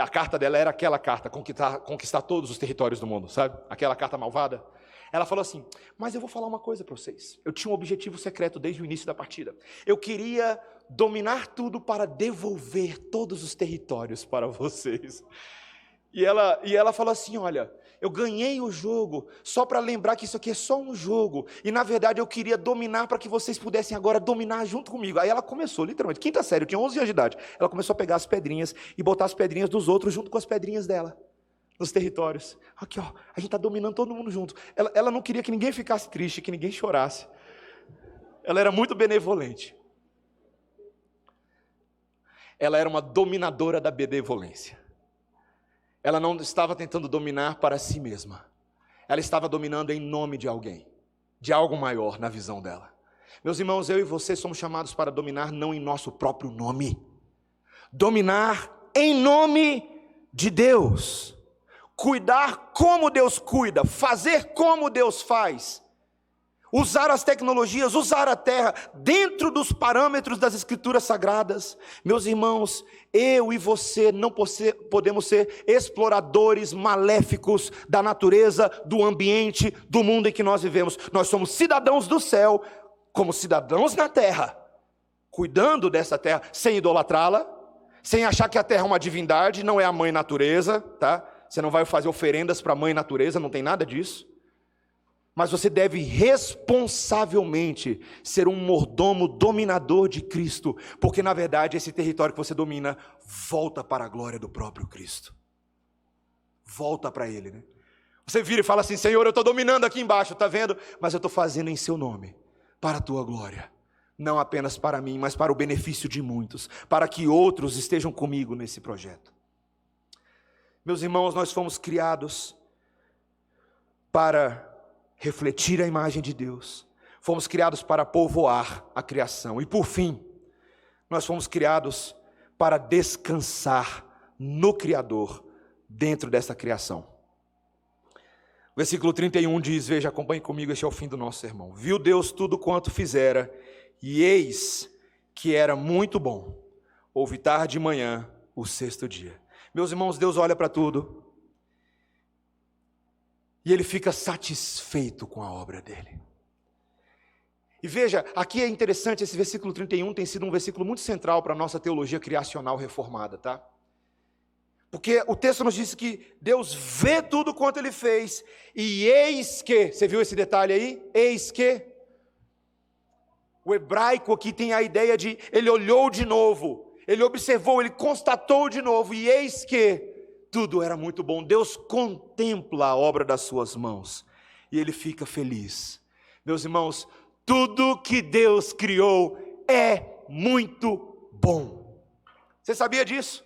S1: a carta dela era aquela carta, conquistar todos os territórios do mundo, sabe? Aquela carta malvada. Ela falou assim, mas eu vou falar uma coisa para vocês. Eu tinha um objetivo secreto desde o início da partida. Eu queria dominar tudo para devolver todos os territórios para vocês. E ela falou assim, olha, eu ganhei o jogo só para lembrar que isso aqui é só um jogo. E na verdade eu queria dominar para que vocês pudessem agora dominar junto comigo. Aí ela começou, literalmente, 5ª série, eu tinha 11 anos de idade. Ela começou a pegar as pedrinhas e botar as pedrinhas dos outros junto com as pedrinhas dela. Nos territórios. Aqui, ó, a gente está dominando todo mundo junto. Ela não queria que ninguém ficasse triste, que ninguém chorasse. Ela era muito benevolente. Ela era uma dominadora da benevolência. Ela não estava tentando dominar para si mesma. Ela estava dominando em nome de alguém, de algo maior na visão dela. Meus irmãos, eu e você somos chamados para dominar não em nosso próprio nome. Dominar em nome de Deus. Cuidar como Deus cuida, fazer como Deus faz, usar as tecnologias, usar a terra, dentro dos parâmetros das Escrituras Sagradas. Meus irmãos, eu e você não podemos ser exploradores maléficos da natureza, do ambiente, do mundo em que nós vivemos. Nós somos cidadãos do céu, como cidadãos na terra, cuidando dessa terra, sem idolatrá-la, sem achar que a terra é uma divindade, não é a mãe natureza, tá? Você não vai fazer oferendas para a mãe natureza, não tem nada disso. Mas você deve responsavelmente ser um mordomo dominador de Cristo, porque na verdade esse território que você domina volta para a glória do próprio Cristo. Volta para Ele, né? Você vira e fala assim, Senhor, eu estou dominando aqui embaixo, está vendo? Mas eu estou fazendo em seu nome, para a tua glória. Não apenas para mim, mas para o benefício de muitos, para que outros estejam comigo nesse projeto. Meus irmãos, nós fomos criados para refletir a imagem de Deus. Fomos criados para povoar a criação. E por fim, nós fomos criados para descansar no Criador dentro dessa criação. O versículo 31 diz, veja, acompanhe comigo, este é o fim do nosso sermão. Viu Deus tudo quanto fizera, e eis que era muito bom. Houve tarde e manhã, o 6º dia. Meus irmãos, Deus olha para tudo e Ele fica satisfeito com a obra dEle. E veja, aqui é interessante, esse versículo 31 tem sido um versículo muito central para a nossa teologia criacional reformada, tá? Porque o texto nos diz que Deus vê tudo quanto Ele fez, e eis que, você viu esse detalhe aí? Eis que, o hebraico aqui tem a ideia de, Ele olhou de novo, Ele observou, Ele constatou de novo, e eis que tudo era muito bom. Deus contempla a obra das suas mãos, e Ele fica feliz. Meus irmãos, tudo que Deus criou é muito bom. Você sabia disso?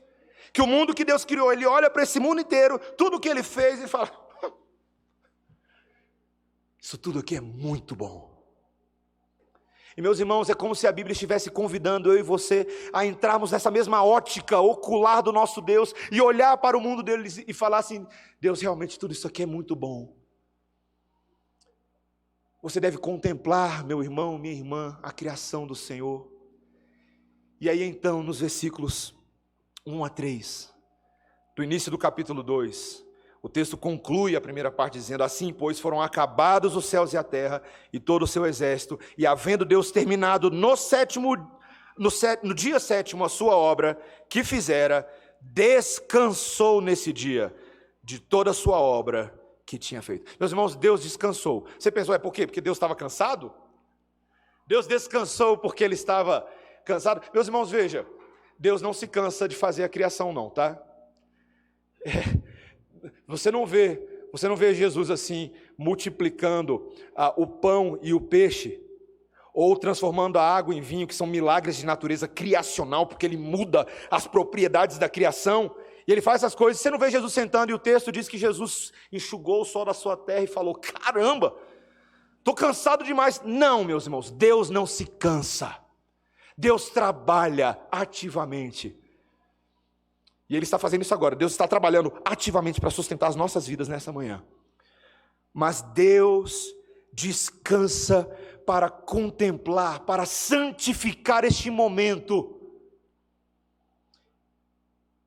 S1: Que o mundo que Deus criou, Ele olha para esse mundo inteiro, tudo que Ele fez e fala, isso tudo aqui é muito bom. E meus irmãos, é como se a Bíblia estivesse convidando eu e você a entrarmos nessa mesma ótica ocular do nosso Deus e olhar para o mundo dele e falar assim: Deus, realmente tudo isso aqui é muito bom. Você deve contemplar, meu irmão, minha irmã, a criação do Senhor. E aí então, nos versículos 1 a 3, do início do capítulo 2, o texto conclui a primeira parte dizendo: assim, pois, foram acabados os céus e a terra e todo o seu exército, e havendo Deus terminado no dia sétimo a sua obra que fizera, descansou nesse dia de toda a sua obra que tinha feito. Meus irmãos, Deus descansou. Você pensou, é por quê? Porque Deus estava cansado? Deus descansou porque Ele estava cansado? Meus irmãos, veja, Deus não se cansa de fazer a criação não, tá? Você não vê Jesus assim, multiplicando o pão e o peixe, ou transformando a água em vinho, que são milagres de natureza criacional, porque Ele muda as propriedades da criação, e Ele faz essas coisas. Você não vê Jesus sentando, e o texto diz que Jesus enxugou o sol da sua terra e falou: caramba, estou cansado demais. Não, meus irmãos, Deus não se cansa, Deus trabalha ativamente. E Ele está fazendo isso agora. Deus está trabalhando ativamente para sustentar as nossas vidas nessa manhã. Mas Deus descansa para contemplar, para santificar este momento.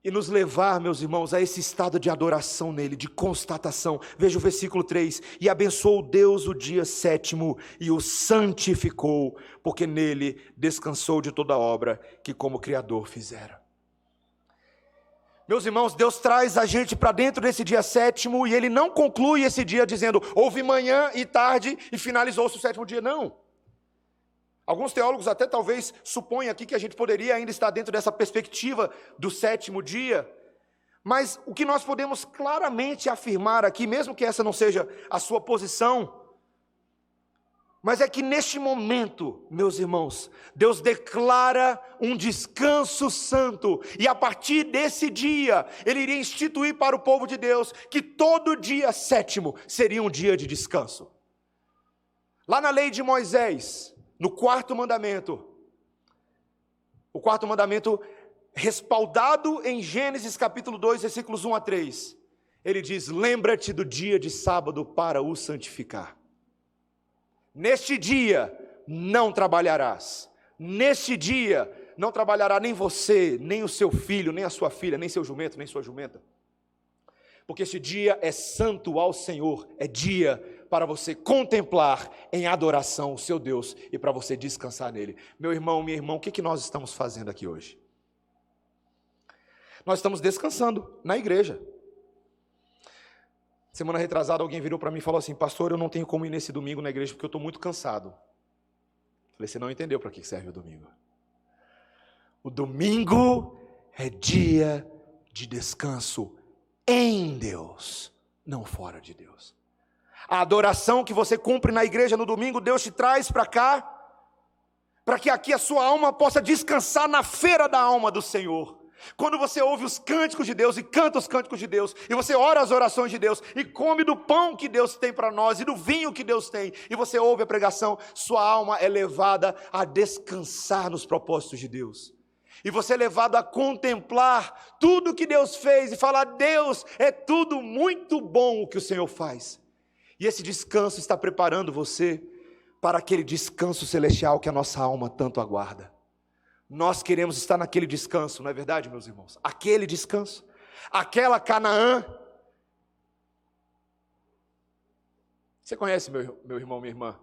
S1: E nos levar, meus irmãos, a esse estado de adoração nele, de constatação. Veja o versículo 3. E abençoou Deus o dia sétimo e o santificou, porque nele descansou de toda a obra que como Criador fizera. Meus irmãos, Deus traz a gente para dentro desse dia sétimo e Ele não conclui esse dia dizendo: houve manhã e tarde e finalizou-se o sétimo dia. Não. Alguns teólogos até talvez supõem aqui que a gente poderia ainda estar dentro dessa perspectiva do sétimo dia. Mas o que nós podemos claramente afirmar aqui, mesmo que essa não seja a sua posição, mas é que neste momento, meus irmãos, Deus declara um descanso santo, e a partir desse dia, Ele iria instituir para o povo de Deus, que todo dia sétimo seria um dia de descanso. Lá na lei de Moisés, no quarto mandamento, o quarto mandamento respaldado em Gênesis capítulo 2, versículos 1 a 3, ele diz: lembra-te do dia de sábado para o santificar. Neste dia não trabalharás, neste dia não trabalhará nem você, nem o seu filho, nem a sua filha, nem seu jumento, nem sua jumenta, porque este dia é santo ao Senhor, é dia para você contemplar em adoração o seu Deus e para você descansar nele. Meu irmão, minha irmã, o que nós estamos fazendo aqui hoje? Nós estamos descansando na igreja. Semana retrasada alguém virou para mim e falou assim: pastor, eu não tenho como ir nesse domingo na igreja porque eu estou muito cansado. Falei: você não entendeu para que serve o domingo. O domingo é dia de descanso em Deus, não fora de Deus. A adoração que você cumpre na igreja no domingo, Deus te traz para cá, para que aqui a sua alma possa descansar na feira da alma do Senhor. Quando você ouve os cânticos de Deus e canta os cânticos de Deus, e você ora as orações de Deus, e come do pão que Deus tem para nós, e do vinho que Deus tem, e você ouve a pregação, sua alma é levada a descansar nos propósitos de Deus. E você é levado a contemplar tudo que Deus fez, e falar: Deus, é tudo muito bom o que o Senhor faz. E esse descanso está preparando você para aquele descanso celestial que a nossa alma tanto aguarda. Nós queremos estar naquele descanso, não é verdade, meus irmãos? Aquele descanso, aquela Canaã. Você conhece, meu irmão, minha irmã,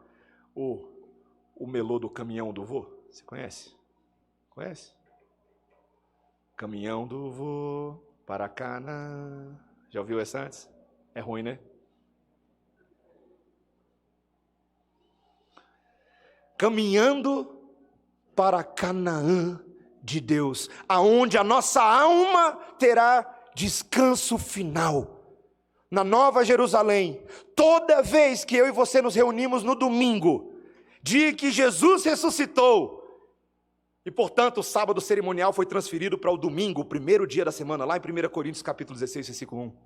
S1: o melô do caminhão do vô? Você conhece? Conhece? Caminhão do vô para Canaã. Já ouviu essa antes? É ruim, né? Caminhando para Canaã de Deus, aonde a nossa alma terá descanso final. Na Nova Jerusalém, toda vez que eu e você nos reunimos no domingo, dia que Jesus ressuscitou, e portanto o sábado cerimonial foi transferido para o domingo, o primeiro dia da semana, lá em 1 Coríntios capítulo 16, versículo 1.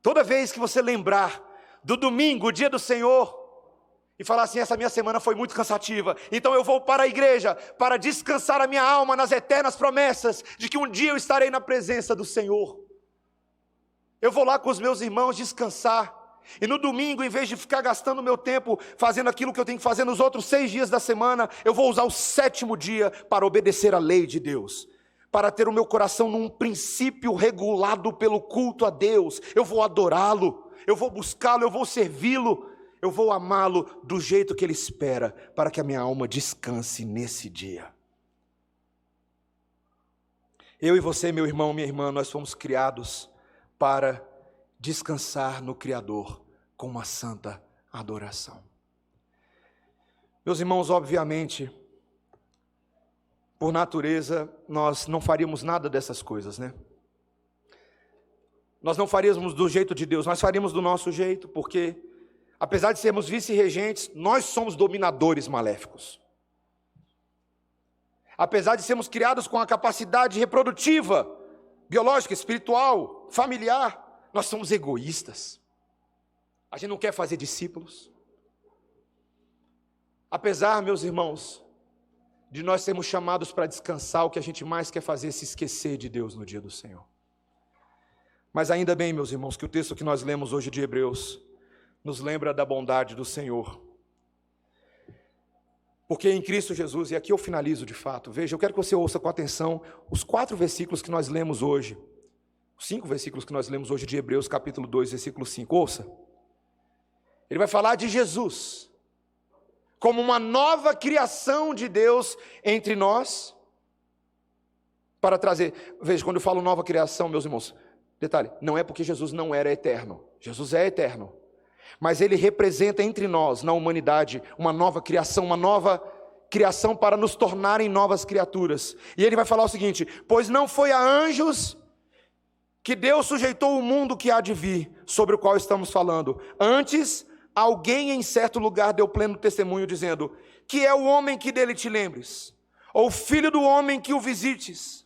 S1: Toda vez que você lembrar do domingo, o dia do Senhor, e falar assim: essa minha semana foi muito cansativa, então eu vou para a igreja para descansar a minha alma nas eternas promessas de que um dia eu estarei na presença do Senhor. Eu vou lá com os meus irmãos descansar, e no domingo, em vez de ficar gastando meu tempo fazendo aquilo que eu tenho que fazer nos outros 6 dias da semana, eu vou usar o 7º dia para obedecer a lei de Deus, para ter o meu coração num princípio regulado pelo culto a Deus. Eu vou adorá-lo, eu vou buscá-lo, eu vou servi-lo, eu vou amá-lo do jeito que Ele espera, para que a minha alma descanse nesse dia. Eu e você, meu irmão, minha irmã, nós fomos criados para descansar no Criador com uma santa adoração. Meus irmãos, obviamente, por natureza, nós não faríamos nada dessas coisas, né? Nós não faríamos do jeito de Deus, nós faríamos do nosso jeito, porque apesar de sermos vice-regentes, nós somos dominadores maléficos. Apesar de sermos criados com a capacidade reprodutiva, biológica, espiritual, familiar, nós somos egoístas. A gente não quer fazer discípulos. Apesar, meus irmãos, de nós sermos chamados para descansar, o que a gente mais quer fazer é se esquecer de Deus no dia do Senhor. Mas ainda bem, meus irmãos, que o texto que nós lemos hoje de Hebreus nos lembra da bondade do Senhor. Porque em Cristo Jesus, e aqui eu finalizo de fato, veja, eu quero que você ouça com atenção os 4 versículos que nós lemos hoje, os 5 versículos que nós lemos hoje de Hebreus, capítulo 2, versículo 5, ouça. Ele vai falar de Jesus, como uma nova criação de Deus entre nós, para trazer, veja, quando eu falo nova criação, meus irmãos, detalhe, não é porque Jesus não era eterno, Jesus é eterno, mas Ele representa entre nós, na humanidade, uma nova criação para nos tornarem novas criaturas. E Ele vai falar o seguinte: pois não foi a anjos que Deus sujeitou o mundo que há de vir, sobre o qual estamos falando. Antes, alguém em certo lugar deu pleno testemunho, dizendo: que é o homem que dele te lembres, ou filho do homem que o visites.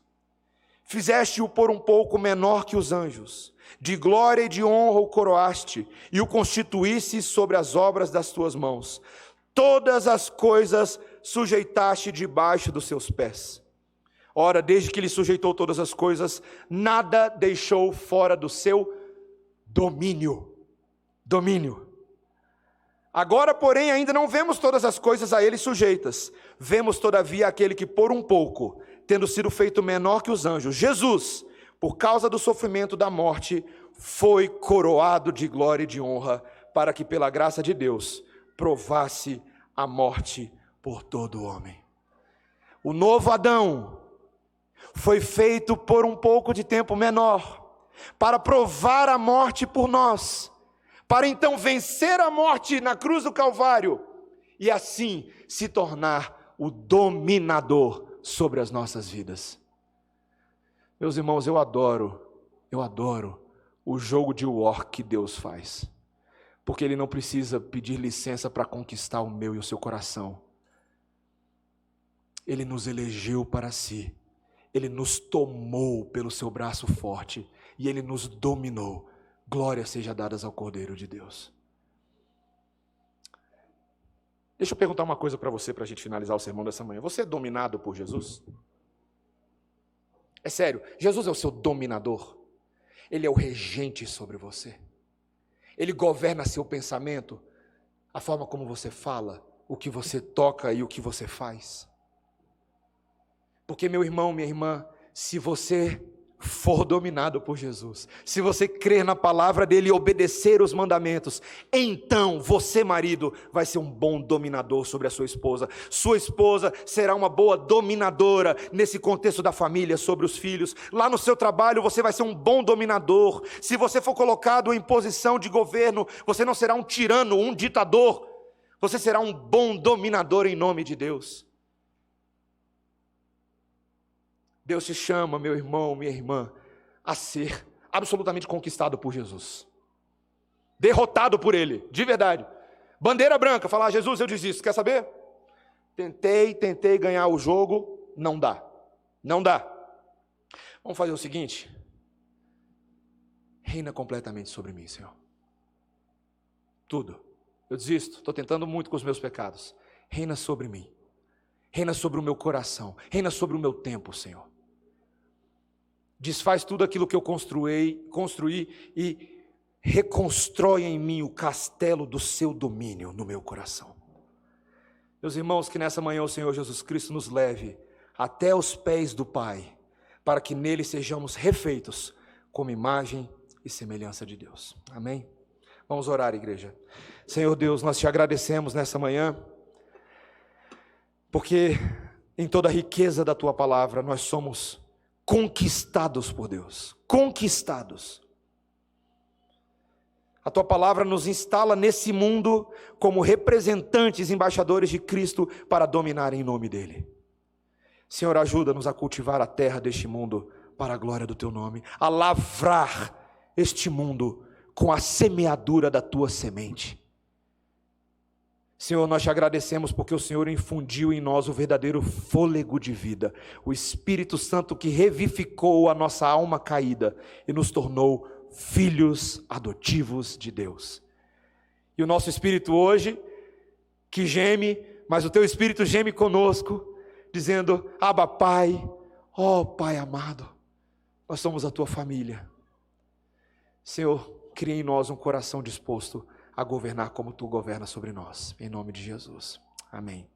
S1: Fizeste-o por um pouco menor que os anjos, de glória e de honra o coroaste, e o constituísse sobre as obras das tuas mãos. Todas as coisas sujeitaste debaixo dos seus pés. Ora, desde que Ele sujeitou todas as coisas, nada deixou fora do seu domínio. Agora, porém, ainda não vemos todas as coisas a Ele sujeitas. Vemos, todavia, aquele que por um pouco, tendo sido feito menor que os anjos, Jesus, por causa do sofrimento da morte, foi coroado de glória e de honra, para que pela graça de Deus provasse a morte por todo homem. O novo Adão foi feito por um pouco de tempo menor, para provar a morte por nós, para então vencer a morte na cruz do Calvário, e assim se tornar o dominador sobre as nossas vidas. Meus irmãos, eu adoro o jogo de war que Deus faz, porque Ele não precisa pedir licença para conquistar o meu e o seu coração. Ele nos elegeu para si, Ele nos tomou pelo seu braço forte, e Ele nos dominou. Glória seja dadas ao Cordeiro de Deus. Deixa eu perguntar uma coisa para você, para a gente finalizar o sermão dessa manhã. Você é dominado por Jesus? É sério, Jesus é o seu dominador? Ele é o regente sobre você? Ele governa seu pensamento, a forma como você fala, o que você toca e o que você faz? Porque, meu irmão, minha irmã, se você for dominado por Jesus, se você crer na palavra dele e obedecer os mandamentos, então você, marido, vai ser um bom dominador sobre a sua esposa será uma boa dominadora nesse contexto da família, sobre os filhos. Lá no seu trabalho você vai ser um bom dominador. Se você for colocado em posição de governo, você não será um tirano, um ditador, você será um bom dominador em nome de Deus. Deus te chama, meu irmão, minha irmã, a ser absolutamente conquistado por Jesus, derrotado por Ele, de verdade. Bandeira branca, falar: Jesus, eu desisto, quer saber? Tentei ganhar o jogo, não dá. Vamos fazer o seguinte: reina completamente sobre mim, Senhor. Tudo.
S2: eu desisto, estou tentando muito com os meus pecados. Reina sobre mim, reina sobre o meu coração, reina sobre o meu tempo, Senhor. Desfaz tudo aquilo que eu construí e reconstrói em mim o castelo do seu domínio no meu coração. Meus irmãos, que nessa manhã o Senhor Jesus Cristo nos leve até os pés do Pai, para que nele sejamos refeitos como imagem e semelhança de Deus. Amém? Vamos orar, igreja. Senhor Deus, nós te agradecemos nessa manhã, porque em toda a riqueza da tua palavra nós somos conquistados por Deus, conquistados. A tua palavra nos instala nesse mundo como representantes, embaixadores de Cristo para dominar em nome dele. Senhor, ajuda-nos a cultivar a terra deste mundo para a glória do teu nome, a lavrar este mundo com a semeadura da tua semente. Senhor, nós te agradecemos porque o Senhor infundiu em nós o verdadeiro fôlego de vida, o Espírito Santo que revivificou a nossa alma caída e nos tornou filhos adotivos de Deus. E o nosso espírito hoje, que geme, mas o teu Espírito geme conosco, dizendo: Abba, Pai, ó Pai amado, nós somos a tua família. Senhor, cria em nós um coração disposto a governar como tu governas sobre nós, em nome de Jesus, amém.